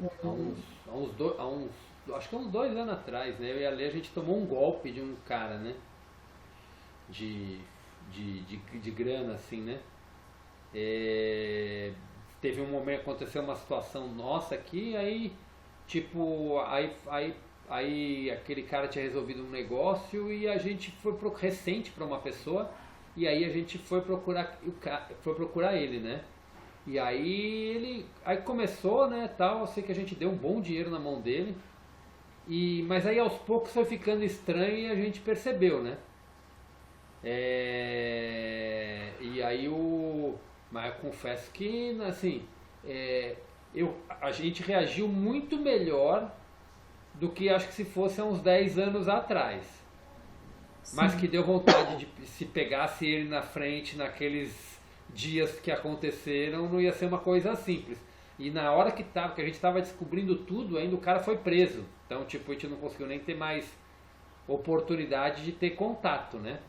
Acho que há uns 2 anos atrás, né? Eu e a Lê, a gente tomou um golpe de um cara, né? De grana, assim, né? Teve um momento, aconteceu uma situação nossa aqui, aí, tipo, aí aquele cara tinha resolvido um negócio e a gente foi recente para uma pessoa. E aí a gente foi procurar ele, né? E aí começou, né, tal, eu sei que a gente deu um bom dinheiro na mão dele. Mas aí aos poucos foi ficando estranho e a gente percebeu, né? E aí mas eu confesso que, assim, a gente reagiu muito melhor do que acho que se fosse há uns 10 anos atrás. Mas que deu vontade de, se pegasse ele na frente naqueles dias que aconteceram, não ia ser uma coisa simples. E na hora que a gente estava descobrindo tudo, ainda o cara foi preso. Então, tipo, a gente não conseguiu nem ter mais oportunidade de ter contato, né?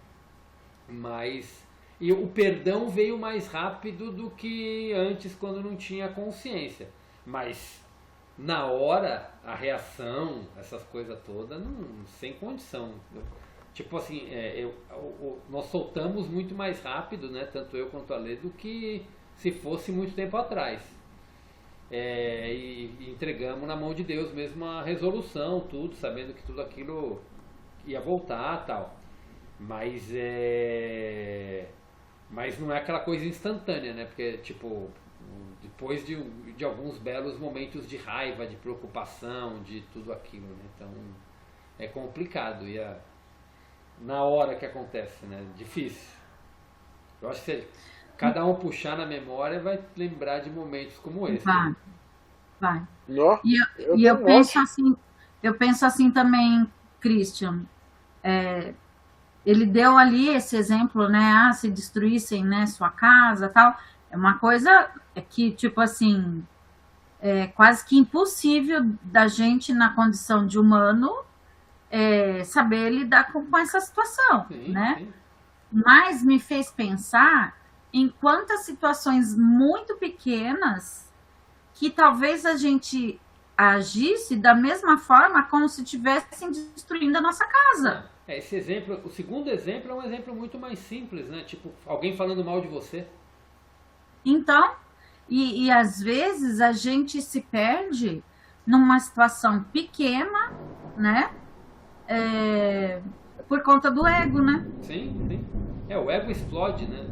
E o perdão veio mais rápido do que antes, quando não tinha consciência. Mas na hora, a reação, essas coisas todas, sem condição. Tipo assim, nós soltamos muito mais rápido, né, tanto eu quanto a Lê, do que se fosse muito tempo atrás. E entregamos na mão de Deus mesmo a resolução, tudo, sabendo que tudo aquilo ia voltar e tal. Mas não é aquela coisa instantânea, né? Porque, tipo, Depois de alguns belos momentos de raiva, de preocupação, de tudo aquilo, né? Então é complicado e na hora que acontece, né? Difícil. Eu acho que se cada um puxar na memória vai lembrar de momentos como esse. Vai, vai. Nó, E eu penso assim também, Christian. Ele deu ali esse exemplo, né? Se destruíssem, né, sua casa, tal. É uma coisa que, tipo assim, é quase que impossível da gente, na condição de humano, saber lidar com essa situação, Sim, né? sim. Mas me fez pensar em quantas situações muito pequenas que talvez a gente agisse da mesma forma como se estivessem destruindo a nossa casa. Esse exemplo, o segundo exemplo é um exemplo muito mais simples, né? Tipo, alguém falando mal de você. Então, e às vezes a gente se perde numa situação pequena, né? Por conta do ego, né? Sim, sim. O ego explode, né?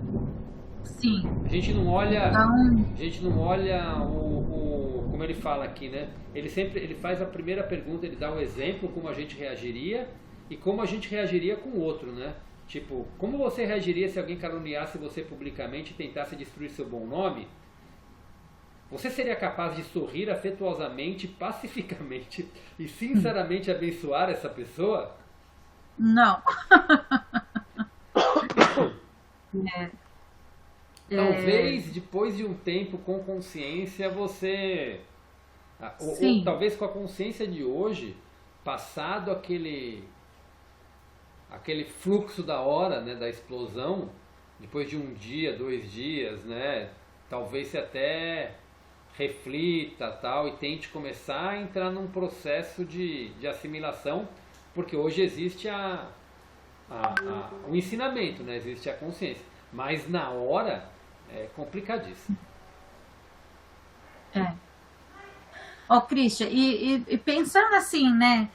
Sim. A gente não olha, Então, a gente não olha como ele fala aqui, né? Ele faz a primeira pergunta, ele dá um exemplo como a gente reagiria e como a gente reagiria com o outro, né? Tipo, como você reagiria se alguém caluniasse você publicamente e tentasse destruir seu bom nome? Você seria capaz de sorrir afetuosamente, pacificamente e sinceramente abençoar essa pessoa? não. Talvez depois de um tempo com consciência você... Ou Sim. talvez com a consciência de hoje, passado aquele fluxo da hora, né, da explosão, depois de um dia, 2 dias, né, talvez você até reflita tal e tente começar a entrar num processo de assimilação, porque hoje existe o ensinamento, né, existe a consciência, mas na hora é complicadíssimo. Ô, Christian, e pensando assim, né,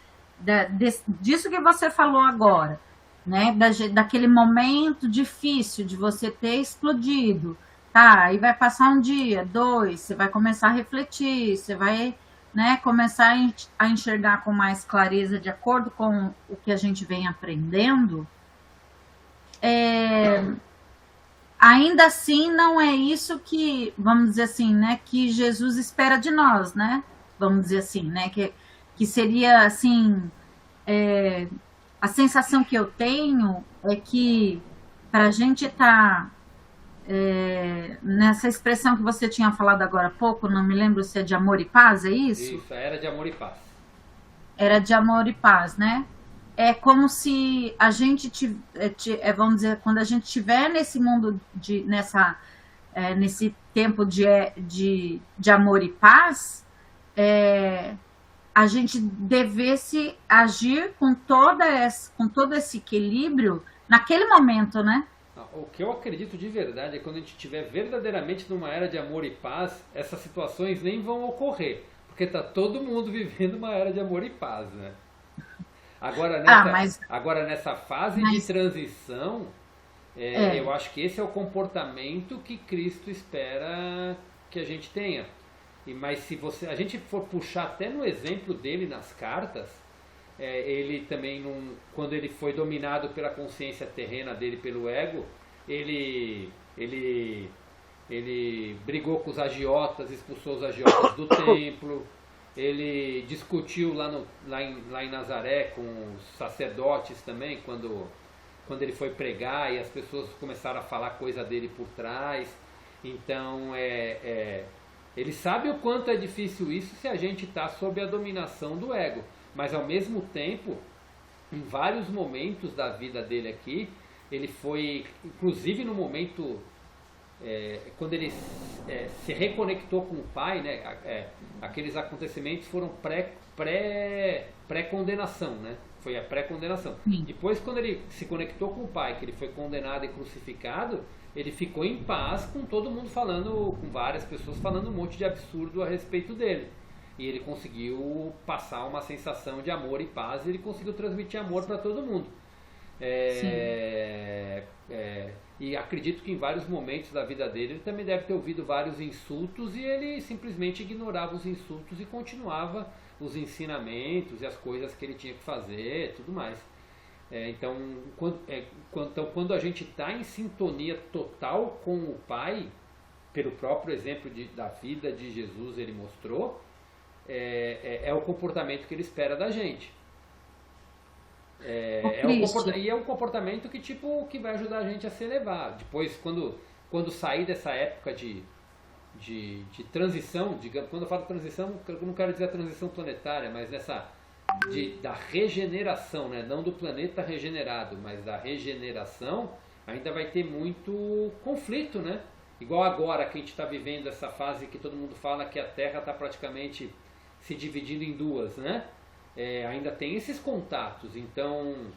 disso que você falou agora, né, daquele momento difícil de você ter explodido, tá, aí vai passar um dia, 2, você vai começar a refletir, você vai, né, começar a enxergar com mais clareza de acordo com o que a gente vem aprendendo, ainda assim não é isso que, vamos dizer assim, né, que Jesus espera de nós, né, vamos dizer assim, né, que seria assim, a sensação que eu tenho é que para a gente estar nessa expressão que você tinha falado agora há pouco, não me lembro se é de amor e paz, é isso? Isso, era de amor e paz. Era de amor e paz, né? É como se a gente, vamos dizer, quando a gente estiver nesse mundo, nesse tempo de amor e paz, a gente devesse agir com todo esse equilíbrio naquele momento, né? O que eu acredito de verdade é que quando a gente estiver verdadeiramente numa era de amor e paz, essas situações nem vão ocorrer, porque está todo mundo vivendo uma era de amor e paz, né? Agora nessa fase de transição, eu acho que esse é o comportamento que Cristo espera que a gente tenha. Mas se a gente for puxar até no exemplo dele nas cartas, ele também, quando ele foi dominado pela consciência terrena dele, pelo ego, ele brigou com os agiotas, expulsou os agiotas do templo, ele discutiu lá em Nazaré com os sacerdotes também, quando ele foi pregar e as pessoas começaram a falar coisa dele por trás. Então, ele sabe o quanto é difícil isso se a gente está sob a dominação do ego. Mas, ao mesmo tempo, em vários momentos da vida dele aqui, ele foi, inclusive no momento... quando ele se reconectou com o pai, né, aqueles acontecimentos foram pré-condenação, né? Foi a pré-condenação. Depois, quando ele se conectou com o pai, que ele foi condenado e crucificado, ele ficou em paz com todo mundo falando, com várias pessoas falando um monte de absurdo a respeito dele. E ele conseguiu passar uma sensação de amor e paz, e ele conseguiu transmitir amor para todo mundo. Sim. E acredito que em vários momentos da vida dele ele também deve ter ouvido vários insultos e ele simplesmente ignorava os insultos e continuava os ensinamentos e as coisas que ele tinha que fazer, tudo mais. Quando a gente está em sintonia total com o Pai, pelo próprio exemplo da vida de Jesus, ele mostrou, é o comportamento que ele espera da gente. Ô, Christian, E é um comportamento que vai ajudar a gente a se elevar. Depois, quando sair dessa época de transição, digamos, quando eu falo transição, eu não quero dizer a transição planetária, mas da regeneração, né? Não do planeta regenerado, mas da regeneração, ainda vai ter muito conflito, né? Igual agora que a gente está vivendo essa fase que todo mundo fala que a Terra está praticamente se dividindo em duas, né? Ainda tem esses contatos, então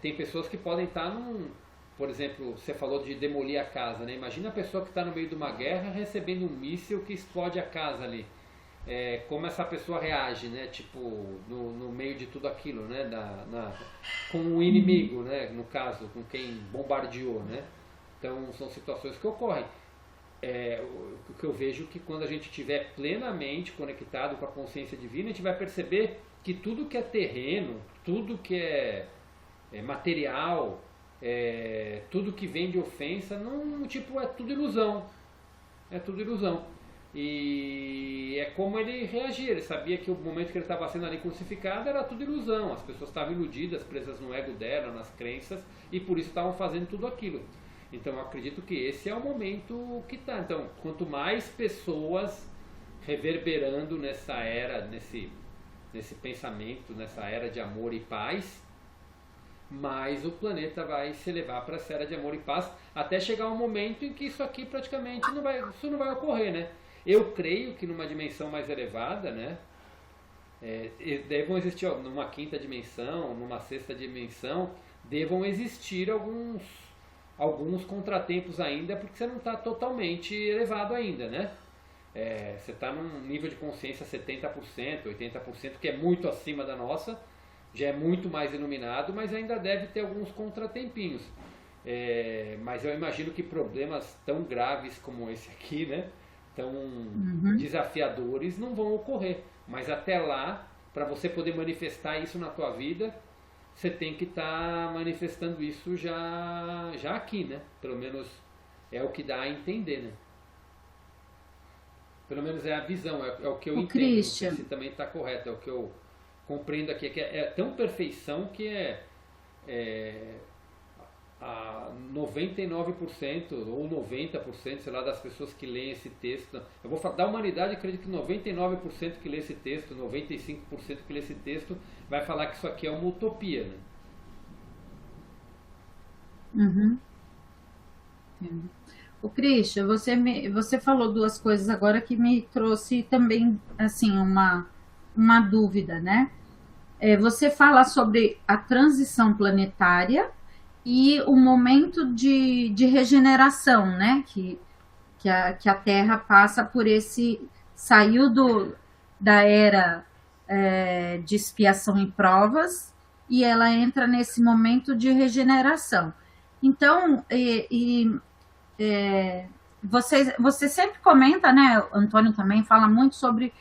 tem pessoas que podem estar por exemplo, você falou de demolir a casa, né? Imagina a pessoa que está no meio de uma guerra recebendo um míssil que explode a casa ali. Como essa pessoa reage, né? Tipo, no meio de tudo aquilo, né? Com o inimigo, né? No caso, com quem bombardeou, né? Então são situações que ocorrem. O que eu vejo que quando a gente estiver plenamente conectado com a consciência divina, a gente vai perceber que tudo que é terreno, tudo que é material, tudo que vem de ofensa, não, tipo, é tudo ilusão. É tudo ilusão. E é como ele reagia. Ele sabia que o momento que ele estava sendo ali crucificado era tudo ilusão. As pessoas estavam iludidas, presas no ego dela, nas crenças, e por isso estavam fazendo tudo aquilo. Então eu acredito que esse é o momento que está. Então, quanto mais pessoas reverberando nessa era, nesse pensamento, nessa era de amor e paz, mais o planeta vai se elevar para essa era de amor e paz, até chegar um momento em que isso aqui praticamente isso não vai ocorrer, né? Eu creio que numa dimensão mais elevada, né? Devam existir, numa quinta dimensão, numa sexta dimensão, devam existir alguns contratempos ainda, porque você não está totalmente elevado ainda, né? Você está num nível de consciência 70%, 80%, que é muito acima da nossa, já é muito mais iluminado, mas ainda deve ter alguns contratempinhos. Mas eu imagino que problemas tão graves como esse aqui, né? Tão desafiadores, não vão ocorrer. Mas até lá, para você poder manifestar isso na tua vida, você tem que estar manifestando isso já aqui, né? Pelo menos é o que dá a entender, né? Pelo menos é a visão, é o que eu entendo. Christian, Não sei se também está correto, é o que eu compreendo aqui, que é tão perfeição que a 99% ou 90%, sei lá, das pessoas que leem esse texto, eu vou falar da humanidade, acredito que 99% que lê esse texto, 95% que lê esse texto, vai falar que isso aqui é uma utopia, né? o Christian, você falou duas coisas agora que me trouxe também, assim, uma dúvida, né? Você fala sobre a transição planetária e o momento de regeneração, né? Que a Terra passa por saiu da era de expiação e provas e ela entra nesse momento de regeneração. Então, você sempre comenta, né? O Antônio também fala muito sobre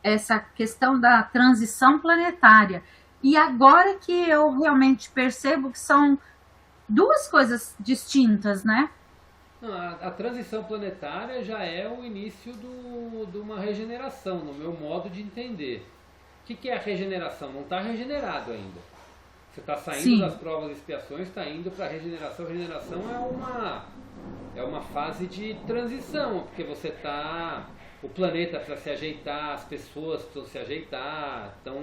essa questão da transição planetária. E agora que eu realmente percebo que são duas coisas distintas, né? Não, a transição planetária já é o início de uma regeneração, no meu modo de entender. O que é a regeneração? Não está regenerado ainda. Você está saindo Sim. das provas e expiações, está indo para a regeneração. Regeneração é uma fase de transição, porque o planeta precisa se ajeitar, as pessoas precisam se ajeitar. Então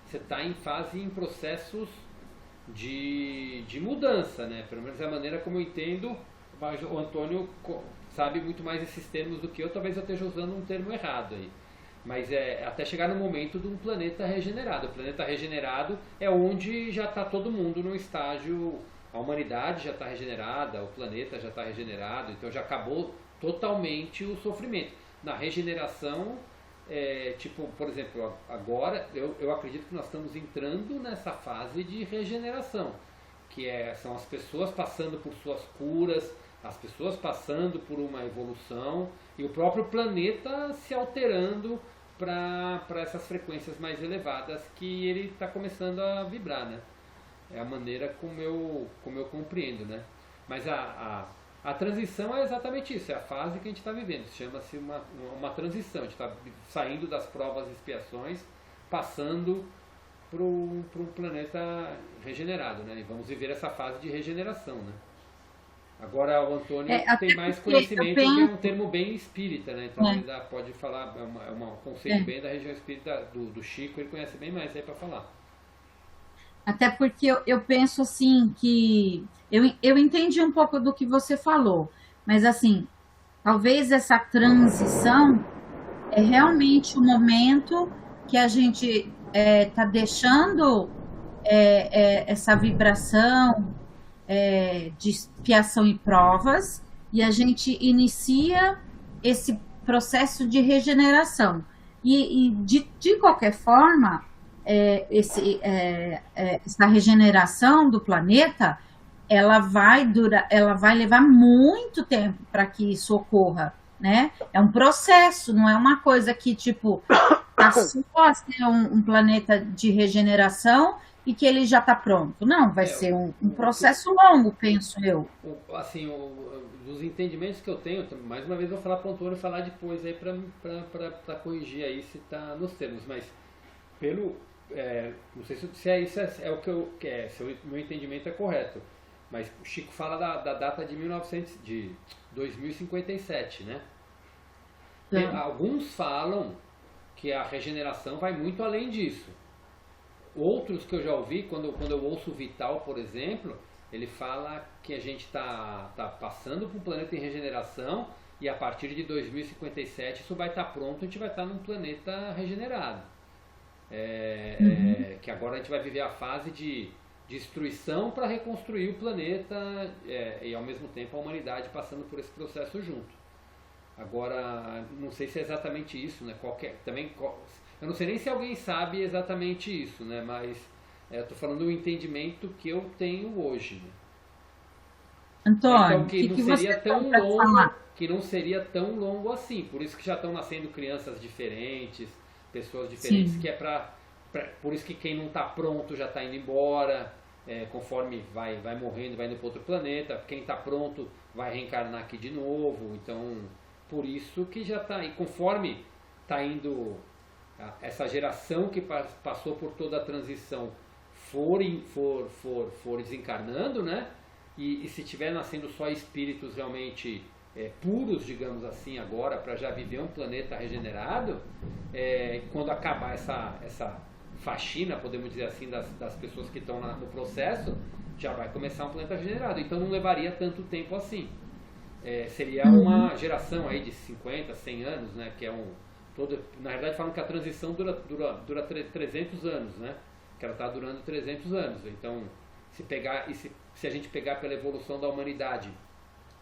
você está em processos de mudança, né? Pelo menos é a maneira como eu entendo. Mas o Antônio sabe muito mais esses termos do que eu, talvez eu esteja usando um termo errado aí. Mas até chegar no momento de um planeta regenerado. O planeta regenerado é onde já está todo mundo no estágio, a humanidade já está regenerada, o planeta já está regenerado, então já acabou totalmente o sofrimento. Na regeneração tipo, por exemplo, agora eu acredito que nós estamos entrando nessa fase de regeneração, que são as pessoas passando por suas curas, as pessoas passando por uma evolução e o próprio planeta se alterando para essas frequências mais elevadas que ele está começando a vibrar, né? É a maneira como eu compreendo, né? Mas a transição é exatamente isso, é a fase que a gente está vivendo. Chama-se uma transição. A gente está saindo das provas e expiações, passando para um planeta regenerado, né? E vamos viver essa fase de regeneração, né? Agora o Antônio tem mais conhecimento, que é um termo bem espírita, né? Então ele ainda pode falar, é um conceito bem da região espírita do Chico, ele conhece bem mais aí para falar. Até porque eu penso assim que eu entendi um pouco do que você falou, mas assim, talvez essa transição é realmente o momento que a gente está deixando essa vibração de expiação e provas e a gente inicia esse processo de regeneração. E de qualquer forma, essa regeneração do planeta, ela vai levar muito tempo para que isso ocorra, né? É um processo, não é uma coisa que tipo passou a ser um planeta de regeneração e que ele já está pronto. Não, vai ser um processo longo, penso eu. Assim, dos entendimentos que eu tenho, mais uma vez eu vou falar para o Antônio falar depois aí para corrigir aí se está nos termos, mas não sei se isso é o que eu quero, se o meu entendimento é correto, mas o Chico fala da data de 2057, né? Alguns falam que a regeneração vai muito além disso. Outros que eu já ouvi, quando eu ouço o Vital, por exemplo, ele fala que a gente tá passando por um planeta em regeneração e a partir de 2057 isso vai estar pronto, a gente vai estar num planeta regenerado. Que agora a gente vai viver a fase de destruição para reconstruir o planeta e ao mesmo tempo a humanidade passando por esse processo junto. Agora, não sei se é exatamente isso, né? Eu não sei nem se alguém sabe exatamente isso, né? Mas eu estou falando do entendimento que eu tenho hoje. Né? Antônio, então, que não seria tão longo assim. Por isso que já estão nascendo crianças diferentes, pessoas diferentes, sim, que por isso que quem não está pronto já está indo embora, conforme vai morrendo, vai indo para outro planeta. Quem está pronto vai reencarnar aqui de novo. Então, por isso que já está. E conforme está indo essa geração que passou por toda a transição for desencarnando, né? E se tiver nascendo só espíritos realmente puros, digamos assim, agora, para já viver um planeta regenerado, quando acabar essa faxina, podemos dizer assim, das pessoas que estão no processo, já vai começar um planeta regenerado. Então não levaria tanto tempo assim. Seria uma geração aí de 50, 100 anos, né? Que na verdade falam que a transição dura 300 anos, né? Que ela está durando 300 anos. Então, se a gente pegar pela evolução da humanidade,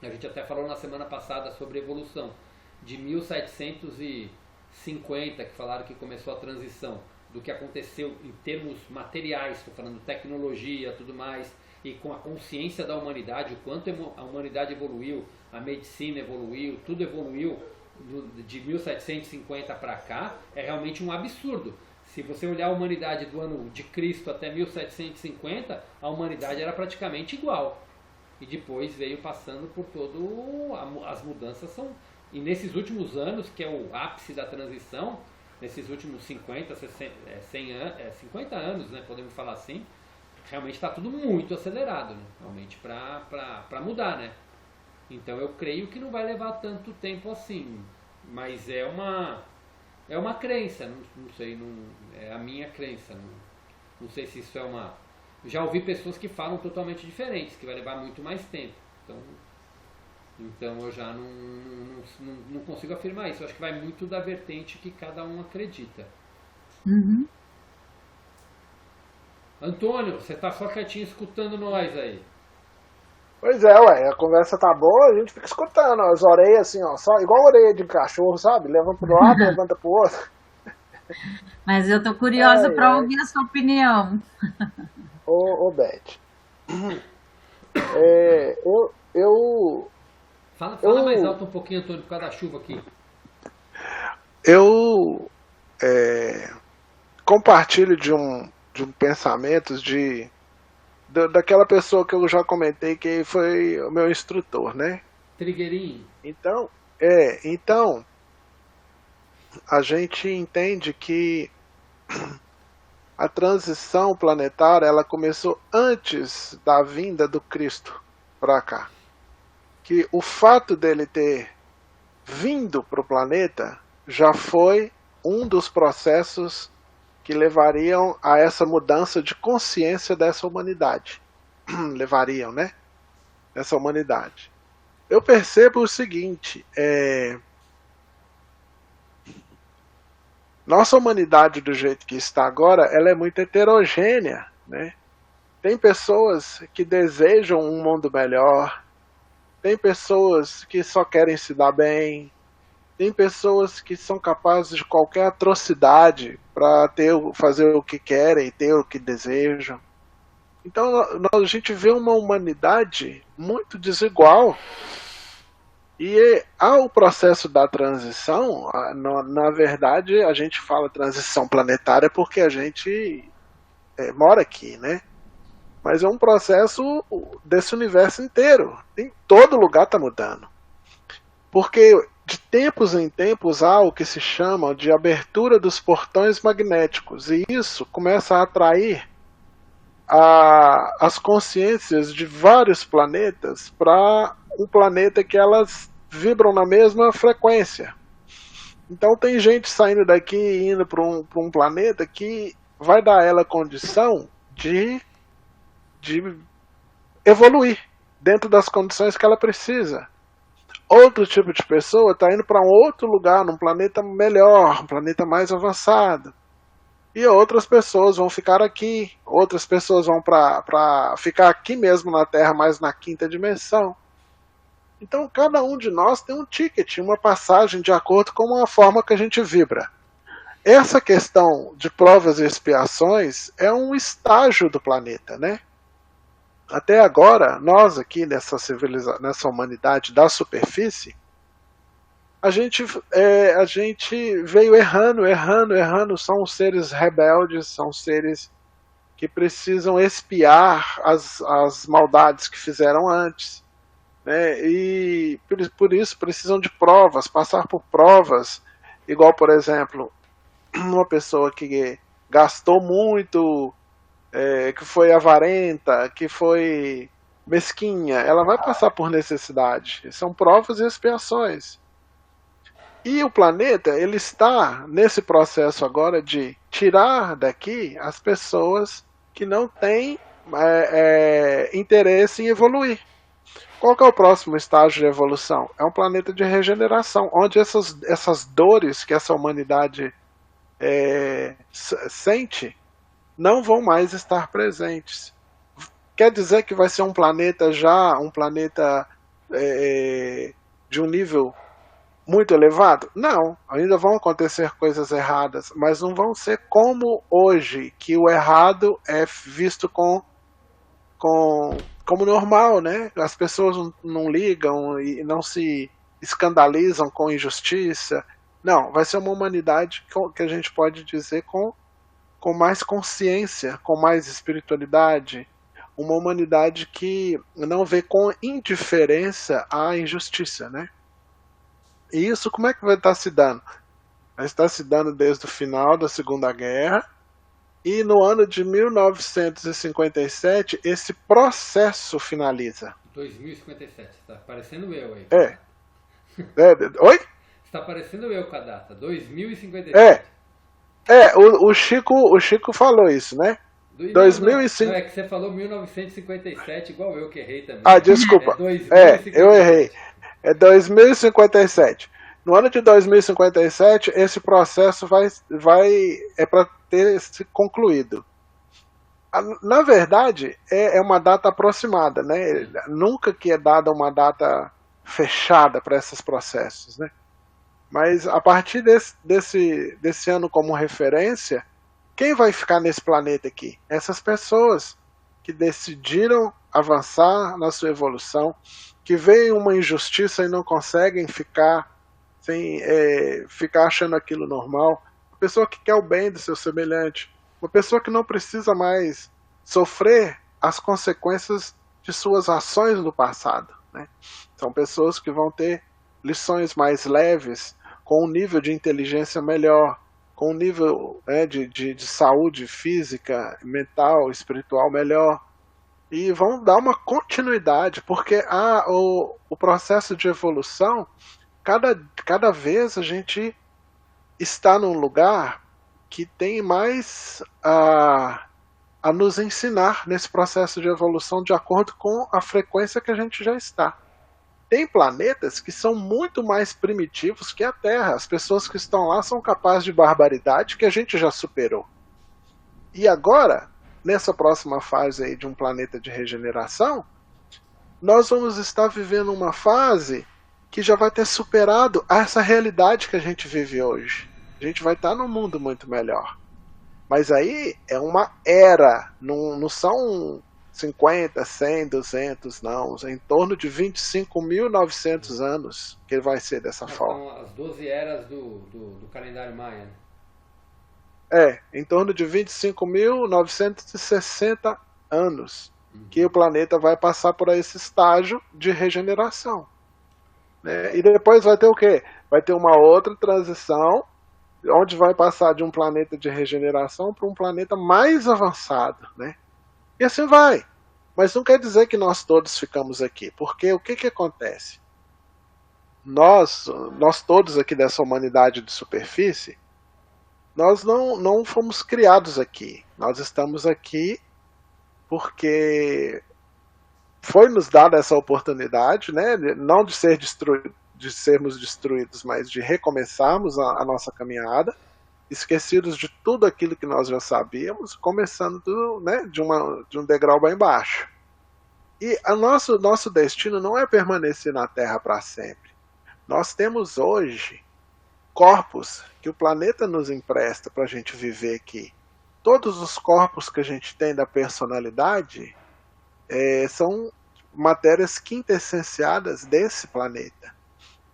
a gente até falou na semana passada sobre evolução, de 1750, que falaram que começou a transição, do que aconteceu em termos materiais, estou falando tecnologia, tudo mais, e com a consciência da humanidade, o quanto a humanidade evoluiu, a medicina evoluiu, tudo evoluiu de 1750 para cá, é realmente um absurdo. Se você olhar a humanidade do ano de Cristo até 1750, a humanidade era praticamente igual. E depois veio passando por as mudanças. E nesses últimos anos, que é o ápice da transição, nesses últimos 50, 50 anos, né, podemos falar assim, realmente está tudo muito acelerado, né, realmente para mudar, né? Então eu creio que não vai levar tanto tempo assim, mas é uma crença, não sei, é a minha crença, não sei se isso é uma... Já ouvi pessoas que falam totalmente diferentes, que vai levar muito mais tempo, então eu já não consigo afirmar isso, eu acho que vai muito da vertente que cada um acredita. Uhum. Antônio, você está só quietinho escutando nós aí. Pois é, ué, a conversa tá boa, a gente fica escutando, as orelhas assim, ó, só, igual a orelha de cachorro, sabe? Levanta pro lado, levanta pro outro. Mas eu tô curiosa Ai, para ai. ouvir a sua opinião. Ô Beth, é, Fala mais eu, alto um pouquinho, Antônio, por causa da chuva aqui. eu compartilho de um pensamento daquela pessoa que eu já comentei que foi o meu instrutor, né? Trigueirinho. Então, então a gente entende que a transição planetária ela começou antes da vinda do Cristo para cá. Que o fato dele ter vindo para o planeta já foi um dos processos que levariam a essa mudança de consciência dessa humanidade. Levariam, né? Essa humanidade. Eu percebo o seguinte, nossa humanidade do jeito que está agora, ela é muito heterogênea, né? Tem pessoas que desejam um mundo melhor, tem pessoas que só querem se dar bem, tem pessoas que são capazes de qualquer atrocidade para fazer o que querem e ter o que desejam. Então a gente vê uma humanidade muito desigual. E ao processo da transição, na verdade a gente fala transição planetária porque a gente mora aqui, né? Mas é um processo desse universo inteiro. Em todo lugar está mudando. Porque de tempos em tempos há o que se chama de abertura dos portões magnéticos. E isso começa a atrair as consciências de vários planetas para um planeta que elas vibram na mesma frequência. Então tem gente saindo daqui e indo para um planeta que vai dar a ela condição de evoluir dentro das condições que ela precisa. Outro tipo de pessoa está indo para um outro lugar, num planeta melhor, um planeta mais avançado. E outras pessoas vão ficar aqui, outras pessoas vão para ficar aqui mesmo na Terra, mas na quinta dimensão. Então cada um de nós tem um ticket, uma passagem de acordo com a forma que a gente vibra. Essa questão de provas e expiações é um estágio do planeta, né? Até agora, nós aqui nessa humanidade da superfície, a gente veio errando. São seres rebeldes, são seres que precisam expiar as maldades que fizeram antes. Né? E por isso precisam de provas, passar por provas. Igual, por exemplo, uma pessoa que gastou muito, que foi avarenta, que foi mesquinha, ela vai passar por necessidade. São provas e expiações. E o planeta ele está nesse processo agora de tirar daqui as pessoas que não têm interesse em evoluir. Qual que é o próximo estágio de evolução? É um planeta de regeneração, onde essas dores que essa humanidade sente não vão mais estar presentes. Quer dizer que vai ser um planeta de um nível muito elevado? Não, ainda vão acontecer coisas erradas, mas não vão ser como hoje, que o errado é visto como normal, né? As pessoas não ligam e não se escandalizam com injustiça. Não, vai ser uma humanidade que a gente pode dizer com mais consciência, com mais espiritualidade, uma humanidade que não vê com indiferença a injustiça, né? E isso como é que vai estar se dando? Vai estar se dando desde o final da Segunda Guerra, e no ano de 1957 esse processo finaliza. 2057, tá parecendo eu aí. Oi? Está parecendo eu com a data, 2057. O Chico falou isso, né? 2005. Não, é que você falou 1957, igual eu que errei também. Ah, desculpa. Eu errei. É 2057. No ano de 2057, esse processo é para ter se concluído. Na verdade, é uma data aproximada, né? Nunca que é dada uma data fechada para esses processos, né? Mas a partir desse ano como referência, quem vai ficar nesse planeta aqui? Essas pessoas que decidiram avançar na sua evolução, que veem uma injustiça e não conseguem ficar sem ficar achando aquilo normal. Uma pessoa que quer o bem do seu semelhante. Uma pessoa que não precisa mais sofrer as consequências de suas ações do passado, né? São pessoas que vão ter lições mais leves, com um nível de inteligência melhor, com um nível, né, de saúde física, mental, espiritual melhor. E vão dar uma continuidade, porque o processo de evolução, cada vez a gente está num lugar que tem mais a nos ensinar nesse processo de evolução de acordo com a frequência que a gente já está. Tem planetas que são muito mais primitivos que a Terra. As pessoas que estão lá são capazes de barbaridade que a gente já superou. E agora, nessa próxima fase aí de um planeta de regeneração, nós vamos estar vivendo uma fase que já vai ter superado essa realidade que a gente vive hoje. A gente vai estar num mundo muito melhor. Mas aí é uma era, não são 50, 100, 200, não. É em torno de 25.900 anos que ele vai ser dessa forma. São as 12 eras do calendário maia, né? Em torno de 25.960 anos que o planeta vai passar por esse estágio de regeneração. Né? E depois vai ter o quê? Vai ter uma outra transição, onde vai passar de um planeta de regeneração para um planeta mais avançado. Né? E assim vai. Mas não quer dizer que nós todos ficamos aqui, porque o que acontece? Nós todos aqui dessa humanidade de superfície, nós não fomos criados aqui. Nós estamos aqui porque foi nos dada essa oportunidade, né, não de sermos destruídos, mas de recomeçarmos a nossa caminhada, esquecidos de tudo aquilo que nós já sabíamos, começando de um degrau bem baixo. E nosso destino não é permanecer na Terra para sempre. Nós temos hoje corpos que o planeta nos empresta para a gente viver aqui. Todos os corpos que a gente tem da personalidade são matérias quintessenciadas desse planeta.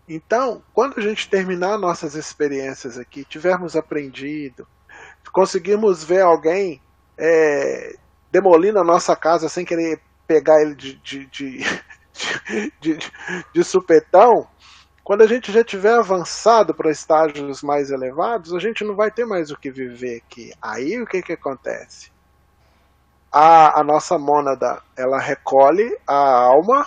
Então, quando a gente terminar nossas experiências aqui, tivermos aprendido, conseguirmos ver alguém demolindo a nossa casa sem querer pegar ele de supetão, quando a gente já tiver avançado para estágios mais elevados, a gente não vai ter mais o que viver aqui. Aí o que acontece? A nossa mônada, ela recolhe a alma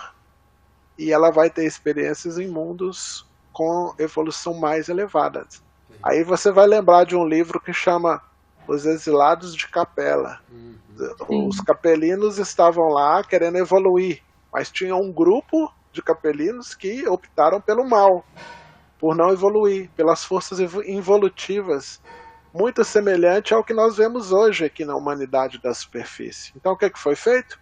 e ela vai ter experiências em mundos com evolução mais elevada. Aí você vai lembrar de um livro que chama Os Exilados de Capela. Os capelinos estavam lá querendo evoluir, mas tinha um grupo de capelinos que optaram pelo mal, por não evoluir, pelas forças involutivas, muito semelhante ao que nós vemos hoje aqui na humanidade da superfície. Então o que foi feito?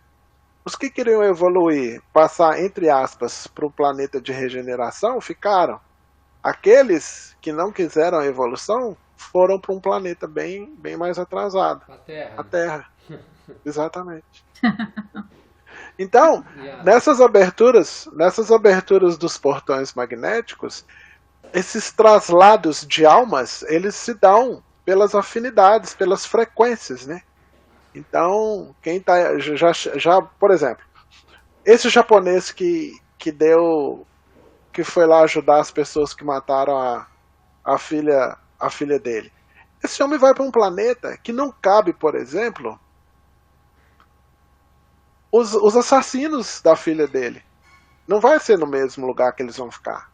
Os que queriam evoluir, passar, entre aspas, para um planeta de regeneração, ficaram. Aqueles que não quiseram a evolução foram para um planeta bem mais atrasado. A Terra. Exatamente. Então, nessas aberturas dos portões magnéticos, esses traslados de almas, eles se dão pelas afinidades, pelas frequências, né? Então, quem tá já, por exemplo, esse japonês que foi lá ajudar as pessoas que mataram a filha dele. Esse homem vai para um planeta que não cabe, por exemplo, os assassinos da filha dele. Não vai ser no mesmo lugar que eles vão ficar.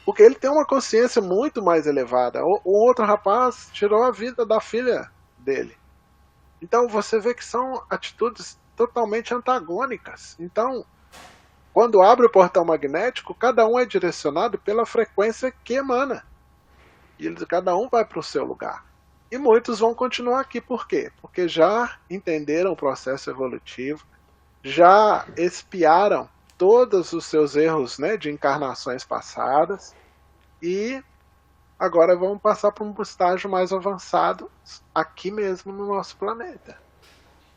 Porque ele tem uma consciência muito mais elevada. O outro rapaz tirou a vida da filha dele. Então você vê que são atitudes totalmente antagônicas. Então, quando abre o portão magnético, cada um é direcionado pela frequência que emana. E cada um vai para o seu lugar. E muitos vão continuar aqui. Por quê? Porque já entenderam o processo evolutivo, já expiaram todos os seus erros, né, de encarnações passadas e agora vamos passar para um estágio mais avançado aqui mesmo no nosso planeta.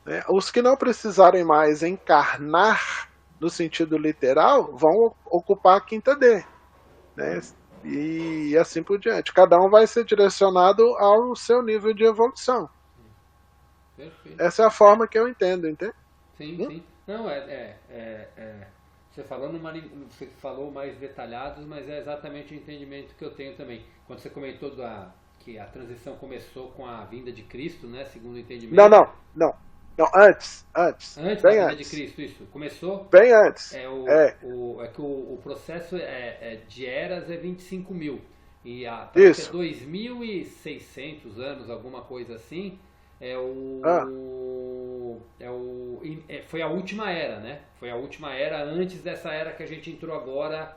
Né? Os que não precisarem mais encarnar no sentido literal vão ocupar a quinta D. Né? E assim por diante. Cada um vai ser direcionado ao seu nível de evolução. Perfeito. Essa é a forma que eu entendo, entende? Sim, sim. Não, você você falou mais detalhados, mas é exatamente o entendimento que eu tenho também. Quando você comentou que a transição começou com a vinda de Cristo, né? Segundo o entendimento. Não, antes. Antes da vinda de Cristo, isso. Começou? Bem antes. O processo de eras é 25 mil. E isso. É 2.600 anos, alguma coisa assim. Foi a última era, né? Foi a última era antes dessa era que a gente entrou agora,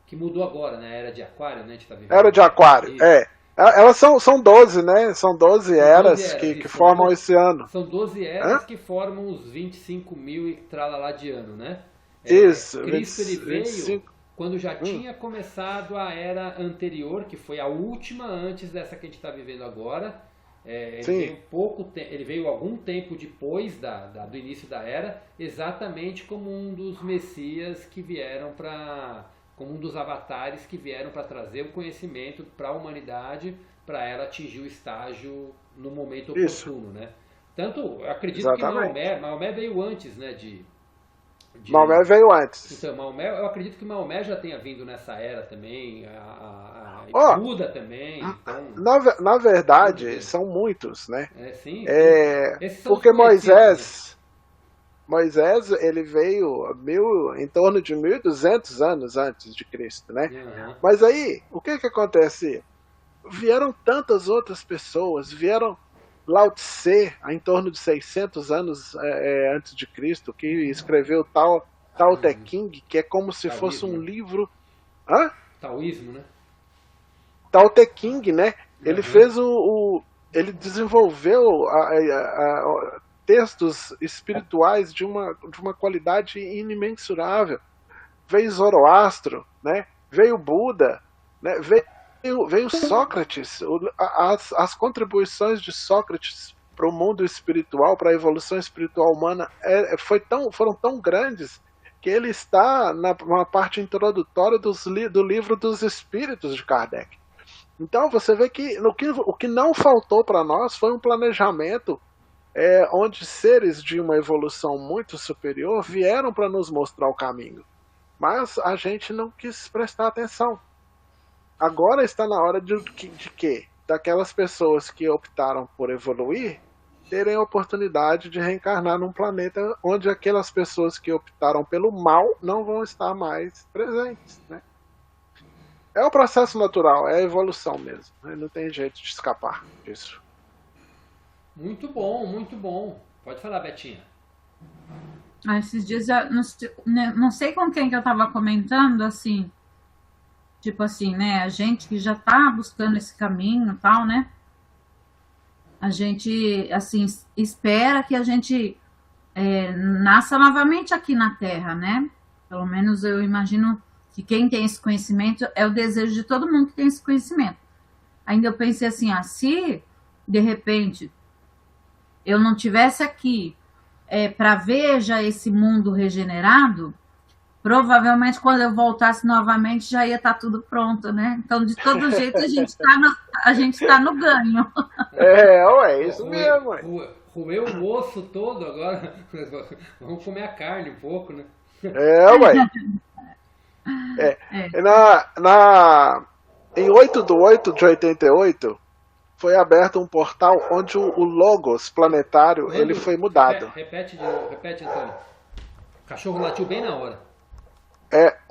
que mudou agora, né? A era de Aquário, né? A gente tá vivendo. Era de Aquário, Elas são 12, né? São 12 eras que formam esse ano. São 12 eras que formam os 25 mil e tralalá de ano, né? Isso. Cristo ele veio 25. Quando já tinha começado a era anterior, que foi a última antes dessa que a gente está vivendo agora. Ele veio algum tempo depois do início da era, exatamente como um dos messias que vieram como um dos avatares que vieram para trazer o conhecimento para a humanidade, para ela atingir o estágio no momento oportuno, né? Tanto, eu acredito que Maomé veio antes, né, Maomé veio antes. Então, eu acredito que Maomé já tenha vindo nessa era também, Buda também. Então, na verdade, são muitos, né? Sim. Porque Moisés, ele veio em torno de 1.200 anos antes de Cristo, né? Uhum. Mas aí, o que acontece? Vieram tantas outras pessoas, vieram Lao Tse, em torno de 600 anos antes de Cristo, que escreveu Tao Te Ching, que é como se fosse um livro... Hã? Taoísmo, né? Tao Te Ching, né? Ele fez ele desenvolveu textos espirituais de uma qualidade inimensurável. Veio Zoroastro, né? Veio Buda, né? Veio Sócrates. As contribuições de Sócrates para o mundo espiritual, para a evolução espiritual humana, foram tão grandes que ele está na parte introdutória do livro dos Espíritos de Kardec. Então você vê que o que não faltou para nós foi um planejamento onde seres de uma evolução muito superior vieram para nos mostrar o caminho. Mas a gente não quis prestar atenção. Agora está na hora de quê? Daquelas pessoas que optaram por evoluir terem a oportunidade de reencarnar num planeta onde aquelas pessoas que optaram pelo mal não vão estar mais presentes, né? É o processo natural, é a evolução mesmo. Né? Não tem jeito de escapar disso. Muito bom, muito bom. Pode falar, Betinha. Esses dias, não sei com quem que eu estava comentando, assim, tipo assim, né, a gente que já está buscando esse caminho e tal, né, a gente, assim, espera que a gente nasça novamente aqui na Terra, né, pelo menos eu imagino que quem tem esse conhecimento é o desejo de todo mundo que tem esse conhecimento. Ainda eu pensei assim, se de repente eu não tivesse aqui para ver já esse mundo regenerado, provavelmente quando eu voltasse novamente já ia estar tudo pronto, né? Então, de todo jeito, a gente tá no ganho. Isso mesmo. Roeu o osso todo agora, vamos comer a carne um pouco, né? Em 8/8/88, foi aberto um portal onde o Logos planetário ele foi mudado. Repete, Antônio. O cachorro latiu bem na hora.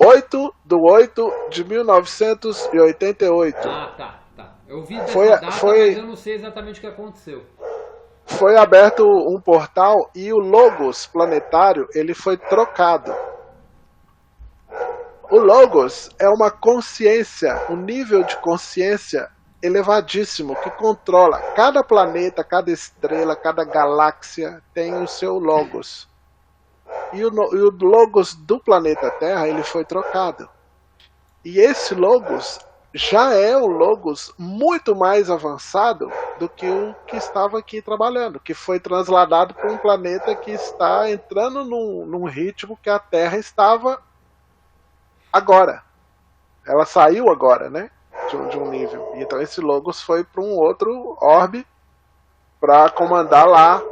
8/8/1988. Tá. Eu vi dessa data, mas eu não sei exatamente o que aconteceu. Foi aberto um portal e o Logos planetário ele foi trocado. O Logos é uma consciência, um nível de consciência elevadíssimo que controla cada planeta, cada estrela, cada galáxia tem o seu logos. E o logos do planeta Terra ele foi trocado. E esse logos já é um logos muito mais avançado do que o que estava aqui trabalhando, que foi transladado para um planeta que está entrando num ritmo que a Terra estava agora. Ela saiu agora, né? De um nível. Então esse logos foi para um outro orbe para comandar lá,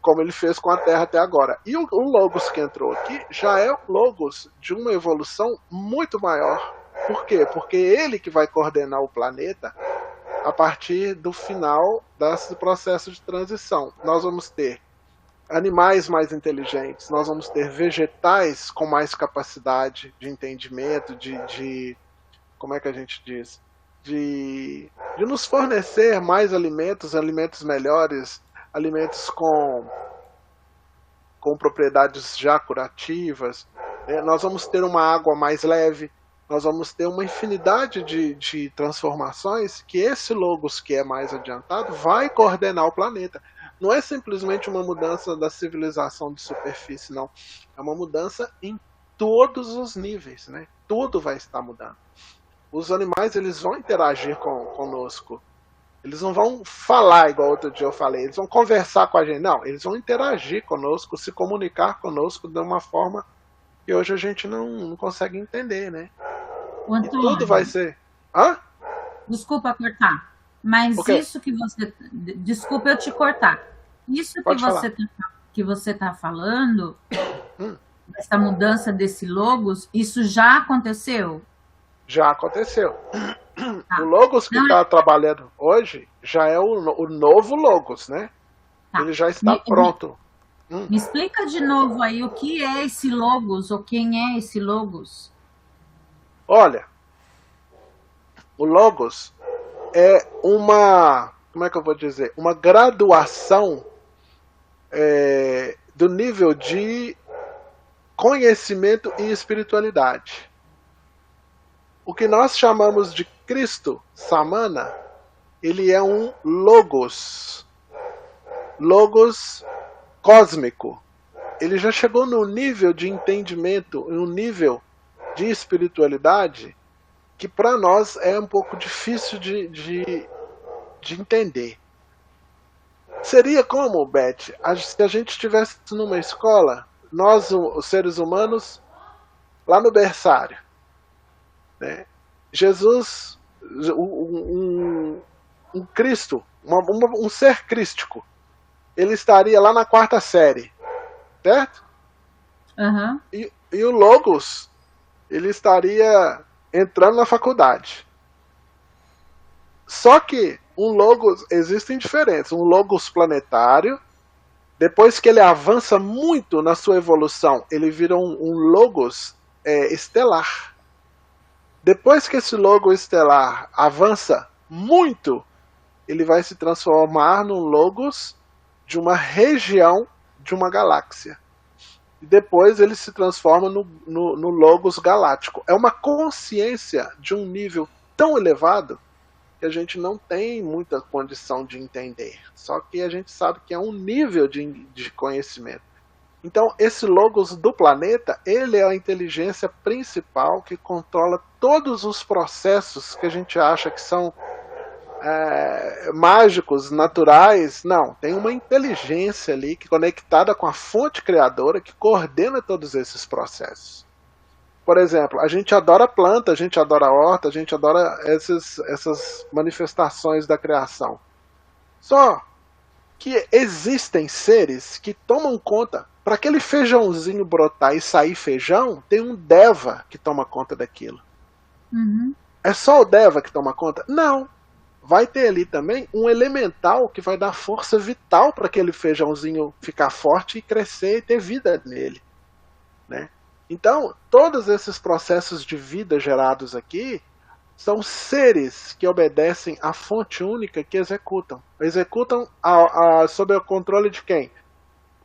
como ele fez com a Terra até agora. E o logos que entrou aqui já é o logos de uma evolução muito maior. Por quê? Porque ele que vai coordenar o planeta a partir do final desse processo de transição. Nós vamos ter animais mais inteligentes, nós vamos ter vegetais com mais capacidade de entendimento, de como é que a gente diz? De nos fornecer mais alimentos, alimentos melhores, alimentos com propriedades já curativas. Nós vamos ter uma água mais leve, nós vamos ter uma infinidade de transformações que esse logos que é mais adiantado vai coordenar o planeta. Não é simplesmente uma mudança da civilização de superfície, não. É uma mudança em todos os níveis, né? Tudo vai estar mudando. Os animais eles vão interagir conosco. Eles não vão falar igual outro dia eu falei. Eles vão conversar com a gente. Não, eles vão interagir conosco, se comunicar conosco de uma forma que hoje a gente não consegue entender, né? Antônio, e tudo vai ser... Hã? Desculpa cortar, mas isso que você... Desculpa eu te cortar. Isso que você tá falando, essa mudança desse logos, isso já aconteceu? Já aconteceu. O logos que está trabalhando hoje já é o novo logos, né? Tá. Ele já está pronto. Me explica de novo aí o que é esse logos, ou quem é esse logos? Olha, o logos é uma, como é que eu vou dizer? Uma graduação do nível de conhecimento e espiritualidade. O que nós chamamos de Cristo, Samana, ele é um logos. Logos cósmico. Ele já chegou no nível de entendimento, no nível de espiritualidade, que para nós é um pouco difícil de entender. Seria como, Beth, se a gente estivesse numa escola, nós, os seres humanos, lá no berçário, né? Jesus, um Cristo, um ser crístico, ele estaria lá na 4ª série, certo? Uhum. E o Logos, ele estaria entrando na faculdade. Só que um Logos, existem diferentes. Um Logos planetário, depois que ele avança muito na sua evolução, ele vira um Logos estelar. Depois que esse Logos estelar avança muito, ele vai se transformar num Logos de uma região de uma galáxia. E depois ele se transforma no Logos galáctico. É uma consciência de um nível tão elevado que a gente não tem muita condição de entender. Só que a gente sabe que é um nível de conhecimento. Então, esse Logos do planeta, ele é a inteligência principal que controla todos os processos que a gente acha que são mágicos, naturais. Não, tem uma inteligência ali que conectada com a fonte criadora que coordena todos esses processos. Por exemplo, a gente adora planta, a gente adora horta, a gente adora essas manifestações da criação. Só que existem seres que tomam conta. Para aquele feijãozinho brotar e sair feijão, tem um Deva que toma conta daquilo. Uhum. É só o Deva que toma conta? Não. Vai ter ali também um elemental que vai dar força vital para aquele feijãozinho ficar forte e crescer e ter vida nele, né? Então, todos esses processos de vida gerados aqui são seres que obedecem à fonte única que executam. Executam sob o controle de quem?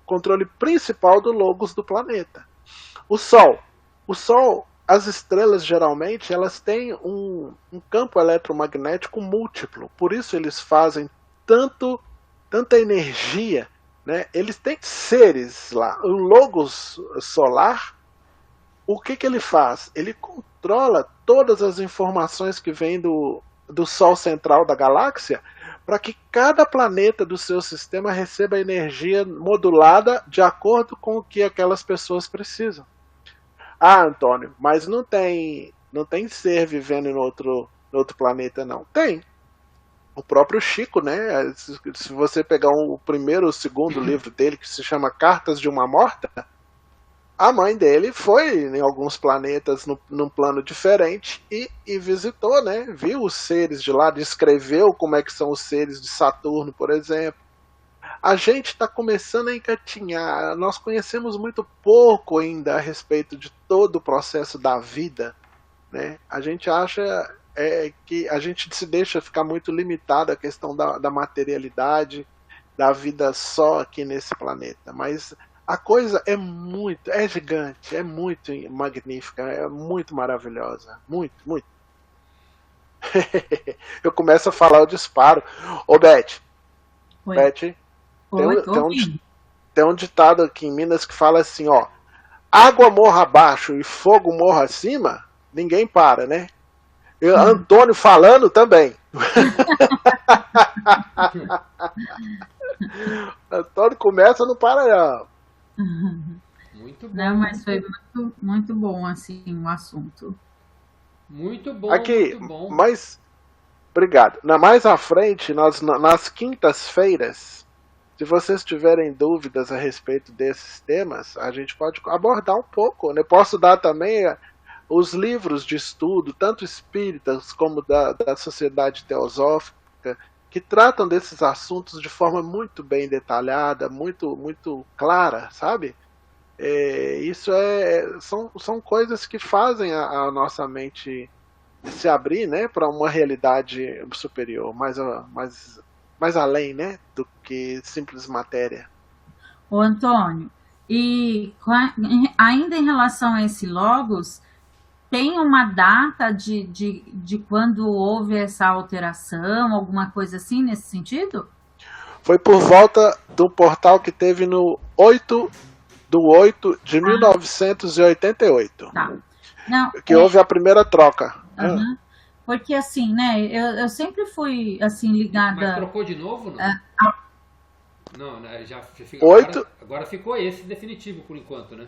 O controle principal do Logos do planeta. O Sol. O Sol as estrelas geralmente elas têm um campo eletromagnético múltiplo, por isso eles fazem tanta energia, né? Eles têm seres lá. O Logos solar, o que ele faz? Ele controla todas as informações que vêm do Sol central da galáxia para que cada planeta do seu sistema receba energia modulada de acordo com o que aquelas pessoas precisam. Ah, Antônio, mas não tem ser vivendo no outro planeta, não. Tem. O próprio Chico, né? Se você pegar o primeiro ou o segundo livro dele, que se chama Cartas de uma Morta, a mãe dele foi em alguns planetas num plano diferente e visitou, né? Viu os seres de lá, descreveu como é que são os seres de Saturno, por exemplo. A gente está começando a engatinhar, nós conhecemos muito pouco ainda a respeito de todo o processo da vida, né? A gente acha que a gente se deixa ficar muito limitado à questão da materialidade, da vida só aqui nesse planeta, mas a coisa é gigante, é muito magnífica, é muito maravilhosa, muito, muito. Eu começo a falar, eu disparo. Ô Beth, tem um ditado aqui em Minas que fala assim, ó, água morra abaixo e fogo morra acima, ninguém para, né? Antônio falando também. Antônio começa, não para não. Muito bom. Não, mas foi muito, muito bom assim o assunto. Muito bom, aqui, muito bom. Mas, obrigado. Mais à frente, nas quintas-feiras, se vocês tiverem dúvidas a respeito desses temas, a gente pode abordar um pouco, né? Posso dar também os livros de estudo, tanto espíritas como da Sociedade Teosófica, que tratam desses assuntos de forma muito bem detalhada, muito, muito clara, sabe? Isso são coisas que fazem a nossa mente se abrir, né, para uma realidade superior, mais além, né, do que simples matéria. Ô Antônio, e ainda em relação a esse Logos, tem uma data de quando houve essa alteração, alguma coisa assim nesse sentido? Foi por volta do portal que teve no 8/8 de 1988. Tá. Não, que houve a primeira troca. Uhum. Porque assim, né, eu sempre fui assim ligada... Mas trocou de novo, não? Não, né, agora ficou esse definitivo por enquanto, né?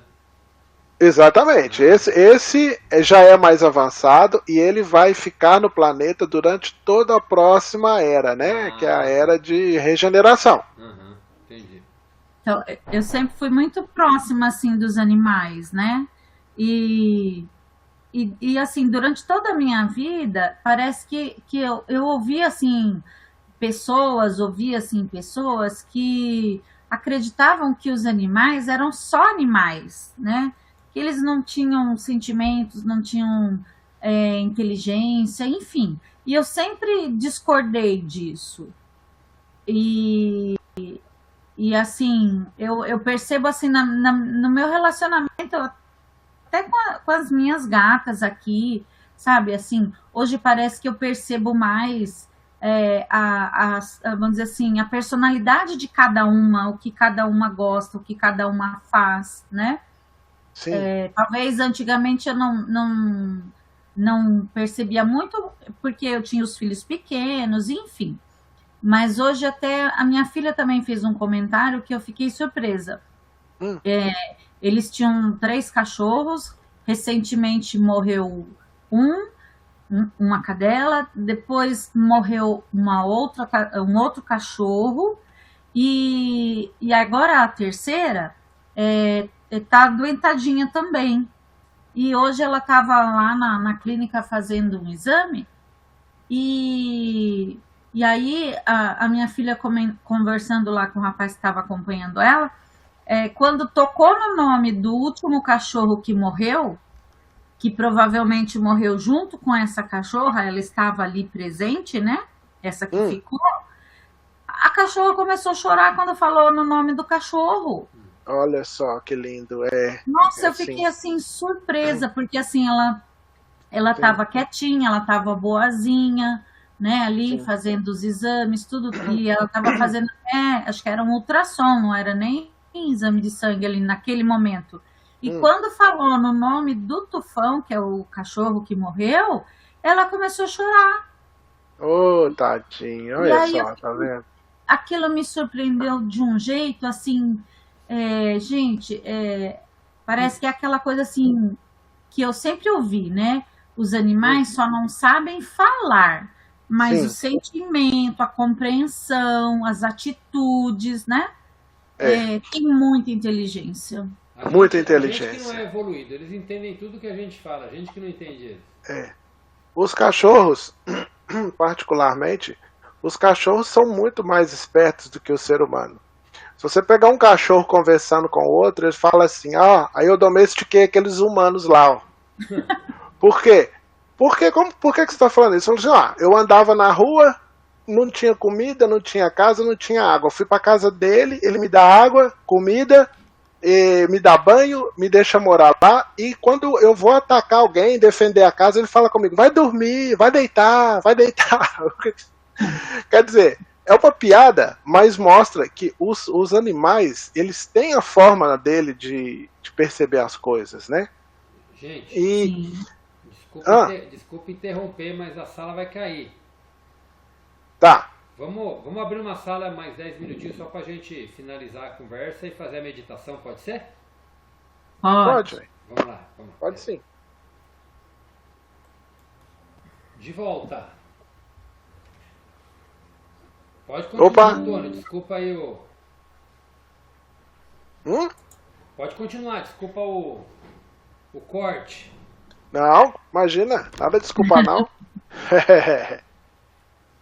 Exatamente. Esse já é mais avançado e ele vai ficar no planeta durante toda a próxima era, né? Que é a era de regeneração. Entendi. Então, eu sempre fui muito próxima, assim, dos animais, né? E assim, durante toda a minha vida, parece que eu ouvia, assim, pessoas que acreditavam que os animais eram só animais, né? Que eles não tinham sentimentos, não tinham inteligência, enfim. E eu sempre discordei disso. E assim, eu percebo assim, no meu relacionamento, até com as minhas gatas aqui, sabe? Assim, hoje parece que eu percebo mais vamos dizer assim, a personalidade de cada uma, o que cada uma gosta, o que cada uma faz, né? Sim. Talvez antigamente eu não percebia muito, porque eu tinha os filhos pequenos, enfim. Mas hoje até a minha filha também fez um comentário que eu fiquei surpresa. Eles tinham 3 cachorros, recentemente morreu uma cadela, depois morreu um outro cachorro, e agora a terceira tá doentadinha também. E hoje ela estava lá na clínica fazendo um exame, e aí a minha filha conversando lá com o rapaz que estava acompanhando ela, quando tocou no nome do último cachorro que morreu, que provavelmente morreu junto com essa cachorra, ela estava ali presente, né? Essa que ficou. A cachorra começou a chorar quando falou no nome do cachorro. Olha só que lindo. Nossa, eu assim, fiquei assim surpresa, porque assim ela sim, estava quietinha, ela estava boazinha, né, ali sim. fazendo os exames, tudo, e ela estava fazendo acho que era um ultrassom, não era nem exame de sangue ali naquele momento. E Hum. quando falou no nome do Tufão, que é o cachorro que morreu, ela começou a chorar. Ô, tadinho, E olha aí só, tá vendo? aquilo me surpreendeu de um jeito assim, gente, parece que é aquela coisa assim que eu sempre ouvi, né? Os Hum. animais só não sabem falar, mas o Sim, sentimento, a compreensão, as atitudes, né? é. Tem muita inteligência. Muita A gente que não é inteligência. evoluído, eles entendem tudo que a gente fala, a gente que não entende eles. É. Os cachorros, particularmente, os cachorros são muito mais espertos do que o ser humano. Se você pegar um cachorro conversando com o outro, ele fala assim: ah, aí eu domestiquei aqueles humanos lá, ó. Por quê? Por que você está falando isso? Ele falou assim: ah, eu andava na rua, não tinha comida, não tinha casa, não tinha água. Eu fui para casa dele, ele me dá água, comida, me dá banho, me deixa morar lá. E quando eu vou atacar alguém, defender a casa, ele fala comigo: vai dormir, vai deitar, vai deitar. Quer dizer, é uma piada, mas mostra que os animais, eles têm a forma dele de perceber as coisas, né? Gente, E. Sim. Ah, desculpa interromper, mas a sala vai cair. tá. Vamos abrir uma sala mais 10 minutinhos só pra gente finalizar a conversa e fazer a meditação, pode ser? Pode, Pode. velho. Vamos lá, vamos lá. Pode sim. De volta. Pode continuar, Opa! Antônio, desculpa aí o... Hum? Pode continuar, desculpa o corte. Não, imagina, nada de desculpar não.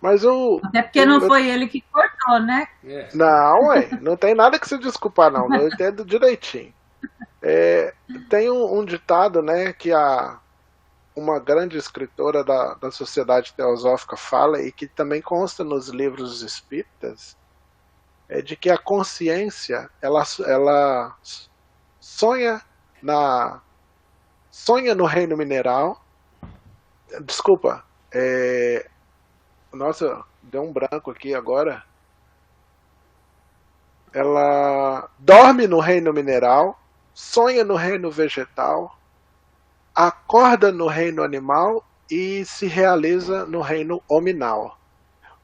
Mas Até porque não foi ele que cortou, né? É. Não, ué, não tem nada que se desculpar não, eu entendo direitinho. Tem um ditado, né, que uma grande escritora da Sociedade Teosófica fala e que também consta nos livros espíritas, é de que a consciência, ela sonha sonha no reino mineral. Desculpa, nossa, deu um branco aqui agora. Ela dorme no reino mineral, sonha no reino vegetal, acorda no reino animal e se realiza no reino hominal.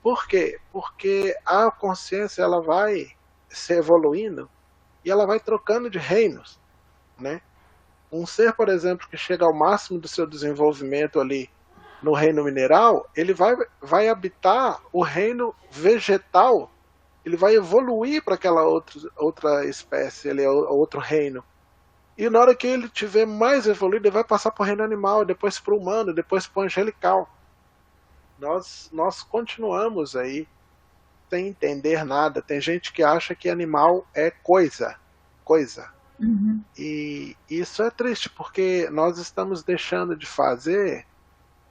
Por quê? Porque a consciência ela vai se evoluindo e ela vai trocando de reinos, né? Um ser, por exemplo, que chega ao máximo do seu desenvolvimento ali no reino mineral, ele vai habitar o reino vegetal, ele vai evoluir para aquela outra espécie, ele é outro reino. E na hora que ele tiver mais evoluído, ele vai passar para o reino animal, depois para o humano, depois para o angelical. Nós continuamos aí sem entender nada. Tem gente que acha que animal é coisa. Uhum. E isso é triste, porque nós estamos deixando de fazer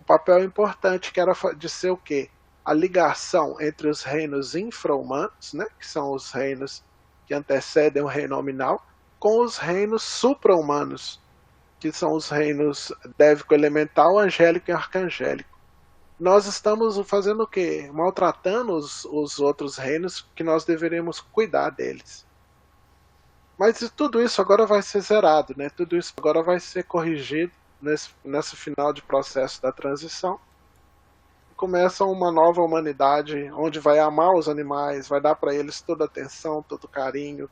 um papel importante, que era de ser o quê? A ligação entre os reinos infra-humanos, né, que são os reinos que antecedem o reino nominal, com os reinos supra-humanos, que são os reinos dévico elemental, angélico e arcangélico. Nós estamos fazendo o quê? Maltratando os outros reinos que nós deveríamos cuidar deles. Mas tudo isso agora vai ser zerado, né? Tudo isso agora vai ser corrigido nesse final de processo da transição. Começa uma nova humanidade onde vai amar os animais, vai dar para eles toda a atenção, todo o carinho,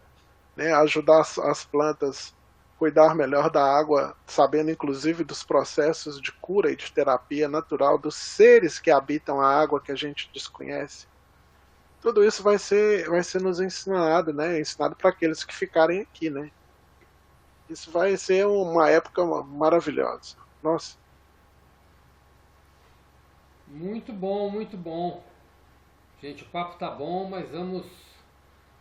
né? Ajudar as plantas, cuidar melhor da água, sabendo inclusive dos processos de cura e de terapia natural dos seres que habitam a água que a gente desconhece. Tudo isso vai ser nos ensinado, né? Ensinado para aqueles que ficarem aqui, né? Isso vai ser uma época maravilhosa. Nossa. Muito bom, muito bom. Gente, o papo tá bom, mas vamos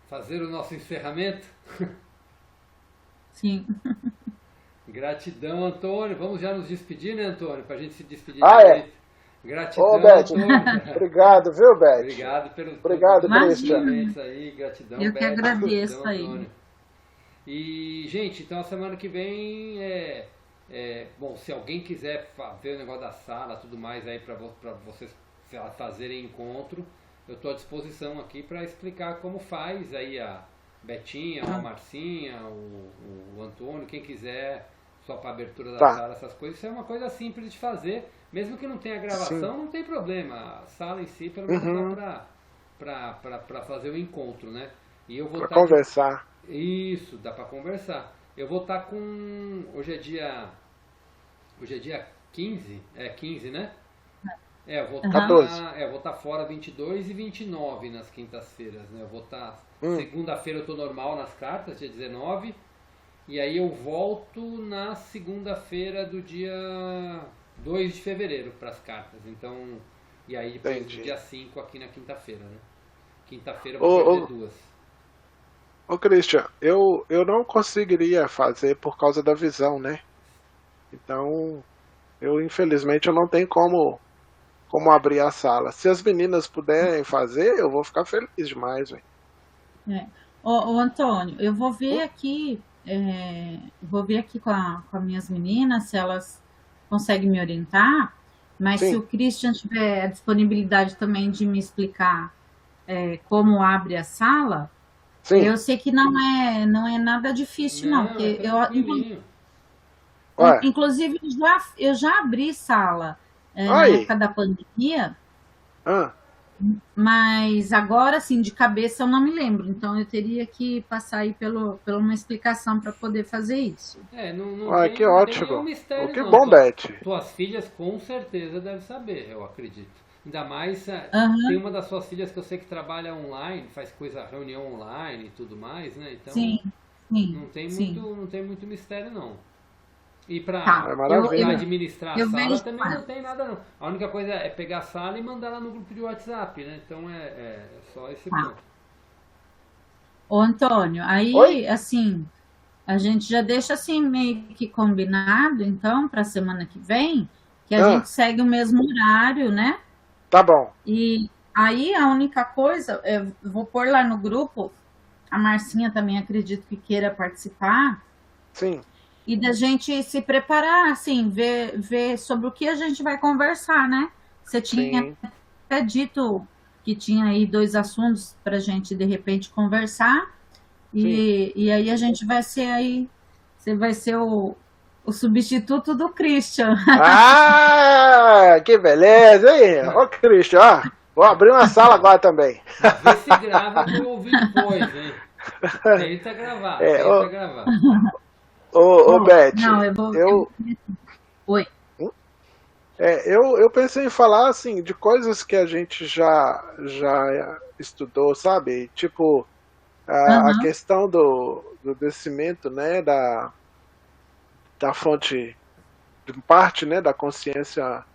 fazer o nosso encerramento. Sim. Gratidão, Antônio. Vamos já nos despedir, né, Antônio? Pra gente se despedir É? Gratidão, Ô, Beth, Antônio. Obrigado, viu, Beth? Obrigado pelos Obrigado, Christian. ensinamentos aí. Gratidão, Eu que Beth. agradeço Gratidão, aí. Antônio. E, gente, então a semana que vem bom, se alguém quiser ver o negócio da sala, tudo mais aí para vocês fazerem encontro, eu estou à disposição aqui para explicar como faz aí a Betinha, a Marcinha, o Antônio, quem quiser, só para abertura da sala, essas coisas. Isso é uma coisa simples de fazer, mesmo que não tenha gravação, não tem problema. A sala em si, pelo menos dá para fazer o encontro, né? E eu vou conversar. Isso, dá para conversar. Eu vou estar com... Hoje é dia 15? É 15, né? Eu vou estar fora 22 e 29 nas quintas-feiras, né? Eu vou estar... Segunda-feira eu estou normal nas cartas, dia 19. E aí eu volto na segunda-feira do dia 2 de fevereiro para as cartas. Então... E aí depois do dia 5 aqui na quinta-feira, né? Quinta-feira eu vou perder 2. Ô Christian, eu não conseguiria fazer por causa da visão, né? Então, infelizmente eu não tenho como abrir a sala. Se as meninas puderem fazer, eu vou ficar feliz demais, velho. Ô Antônio, eu vou ver aqui, com as minhas meninas se elas conseguem me orientar, mas se o Christian tiver a disponibilidade também de me explicar como abre a sala, eu sei que não é nada difícil, não. Porque inclusive, eu já abri sala na época da pandemia, mas agora, assim, de cabeça eu não me lembro. Então, eu teria que passar aí pela uma explicação para poder fazer isso. Que ótimo. Mistério, que bom, Beth. Tuas filhas com certeza devem saber, eu acredito. Ainda mais, tem uma das suas filhas que eu sei que trabalha online, faz reunião online e tudo mais, né? Então, não tem muito mistério, não. E para administrar a sala também não tem nada, não. A única coisa é pegar a sala e mandar lá no grupo de WhatsApp, né? Então, é só esse ponto. Ô, Antônio, aí, assim, a gente já deixa assim meio que combinado, então, para a semana que vem, que a gente segue o mesmo horário, né? Tá bom. E aí a única coisa, eu vou pôr lá no grupo, a Marcinha também acredito que queira participar. Sim. E da gente se preparar, assim, ver sobre o que a gente vai conversar, né? Você tinha até dito que tinha aí 2 assuntos pra gente, de repente, conversar. E aí a gente vai ser aí, você vai ser o substituto do Christian. Que beleza, hein? Ô, Christian, vou abrir uma sala agora também. Vê se grava pra eu ouvir depois, hein? Tenta gravar. Ô, Beth, não, Oi. Eu pensei em falar, assim, de coisas que a gente já estudou, sabe? Tipo, a questão do descimento, né, da fonte, de parte, né, da consciência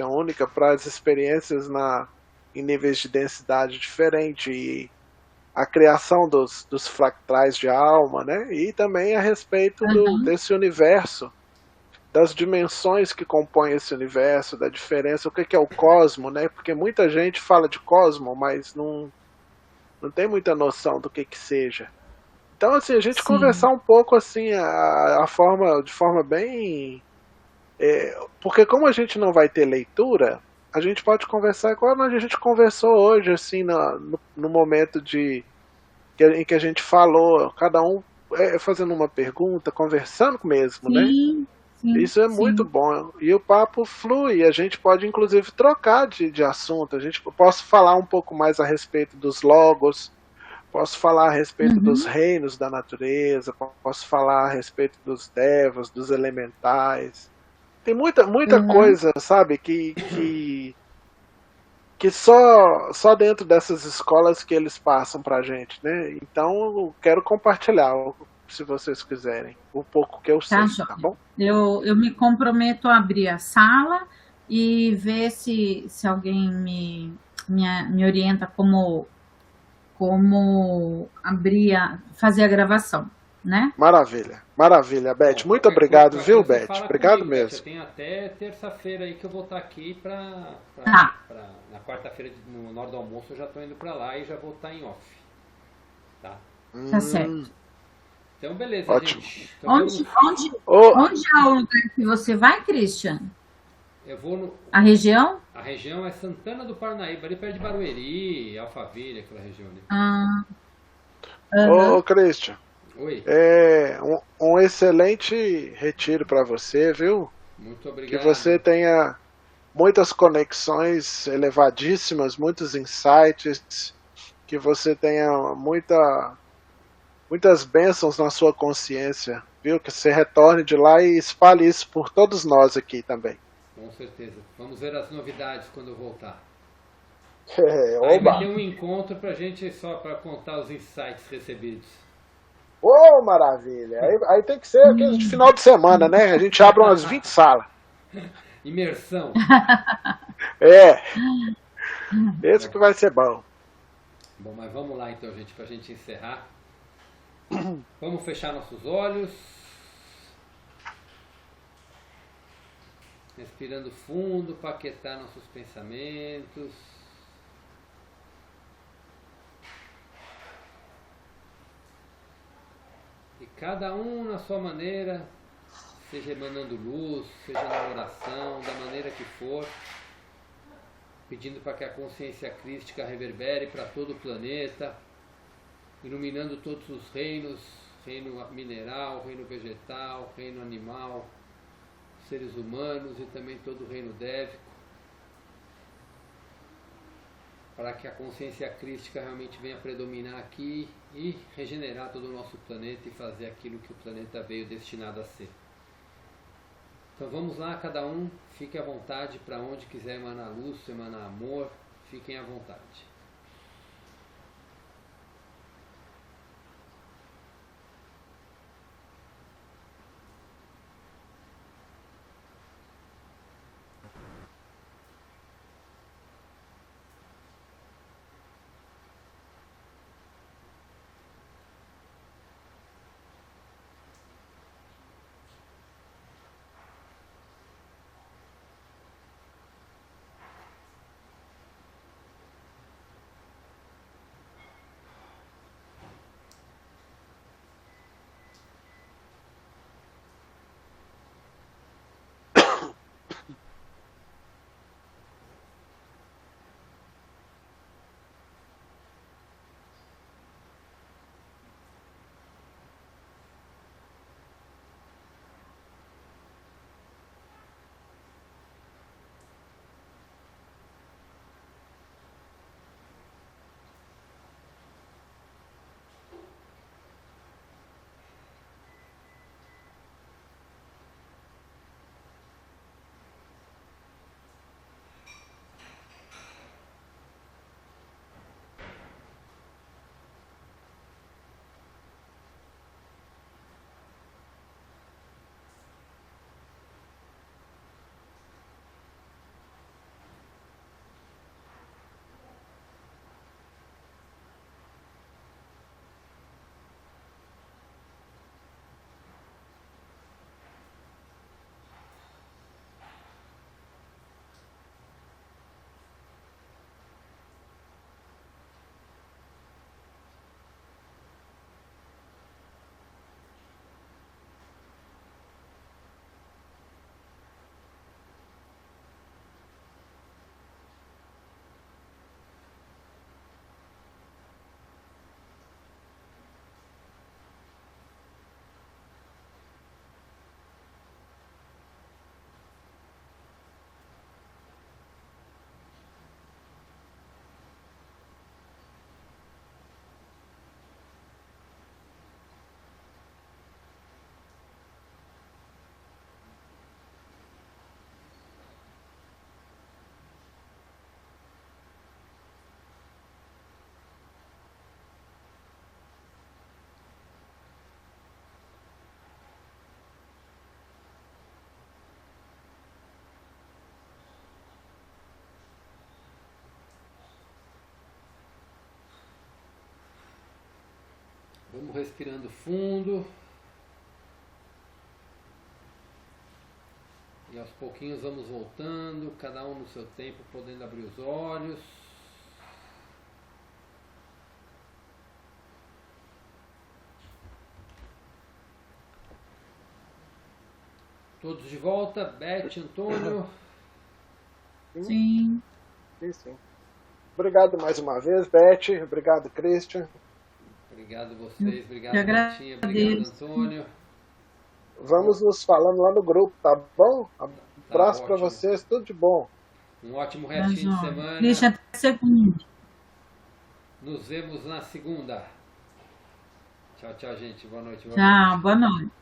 única para as experiências em níveis de densidade diferente, e a criação dos fractais de alma, né, e também a respeito desse universo, das dimensões que compõem esse universo, da diferença, o que é o cosmo, né, porque muita gente fala de cosmo, mas não tem muita noção do que seja. Então, assim, a gente conversar um pouco, assim, de forma bem... porque como a gente não vai ter leitura, a gente pode conversar igual a gente conversou hoje, assim, no momento em que a gente falou, cada um fazendo uma pergunta, conversando mesmo, né? Isso é muito bom. E o papo flui, a gente pode, inclusive, trocar de assunto. Posso falar um pouco mais a respeito dos logos, posso falar a respeito dos reinos da natureza, posso falar a respeito dos devas, dos elementais. Tem muita coisa, sabe, que só dentro dessas escolas que eles passam pra gente, né? Então eu quero compartilhar, se vocês quiserem, um pouco que eu sei, tá bom? Eu me comprometo a abrir a sala e ver se alguém me orienta como fazer a gravação, né? Maravilha, Beth. Muito obrigado, viu, Beth? Obrigado mesmo. Eu tenho até terça-feira aí que eu vou estar aqui na quarta-feira, na hora do almoço, eu já estou indo para lá e já vou estar em off. Tá? Tá certo. Então, beleza, Ótimo. gente. Então, Onde, onde, Ô, onde é o lugar que você vai, Christian? eu vou no... A região? A região é Santana do Parnaíba, ali perto de Barueri, Alphaville, aquela região ali. Ah, ô, Christian, Oi, um excelente retiro para você, viu? muito Que obrigado. você tenha muitas conexões elevadíssimas, muitos insights, que você tenha muitas bênçãos na sua consciência, viu? Que você retorne de lá e espalhe isso por todos nós aqui também. Com certeza. Vamos ver as novidades quando eu voltar. Aí vai ter Oba! um encontro pra gente só para contar os insights recebidos. Ô, maravilha! Aí tem que ser aquele de final de semana, né? A gente abre umas 20 salas. Imersão. É, esse que vai ser bom. Bom, mas vamos lá então, gente, pra gente encerrar. Vamos fechar nossos olhos. Respirando fundo para aquietar nossos pensamentos. E cada um na sua maneira, seja emanando luz, seja na oração, da maneira que for, pedindo para que a consciência crística reverbere para todo o planeta, iluminando todos os reinos, reino mineral, reino vegetal, reino animal, seres humanos e também todo o reino dévico, para que a consciência crística realmente venha predominar aqui e regenerar todo o nosso planeta e fazer aquilo que o planeta veio destinado a ser. Então vamos lá, cada um fique à vontade para onde quiser emanar luz, emanar amor, fiquem à vontade. Vamos respirando fundo. E aos pouquinhos vamos voltando, cada um no seu tempo, podendo abrir os olhos. Todos de volta, Beth, Antônio. Sim. Sim. Obrigado mais uma vez, Beth. Obrigado, Christian. Obrigado a vocês, obrigado, Eu Betinha, obrigado, agradeço. Antônio. Vamos nos falando lá no grupo, tá bom? Abraço para ótimo. vocês, tudo de bom. Um ótimo Tá restinho de joia. semana. Deixa até segunda. Nos vemos na segunda. Tchau, tchau, gente. Boa noite. Tchau, boa noite.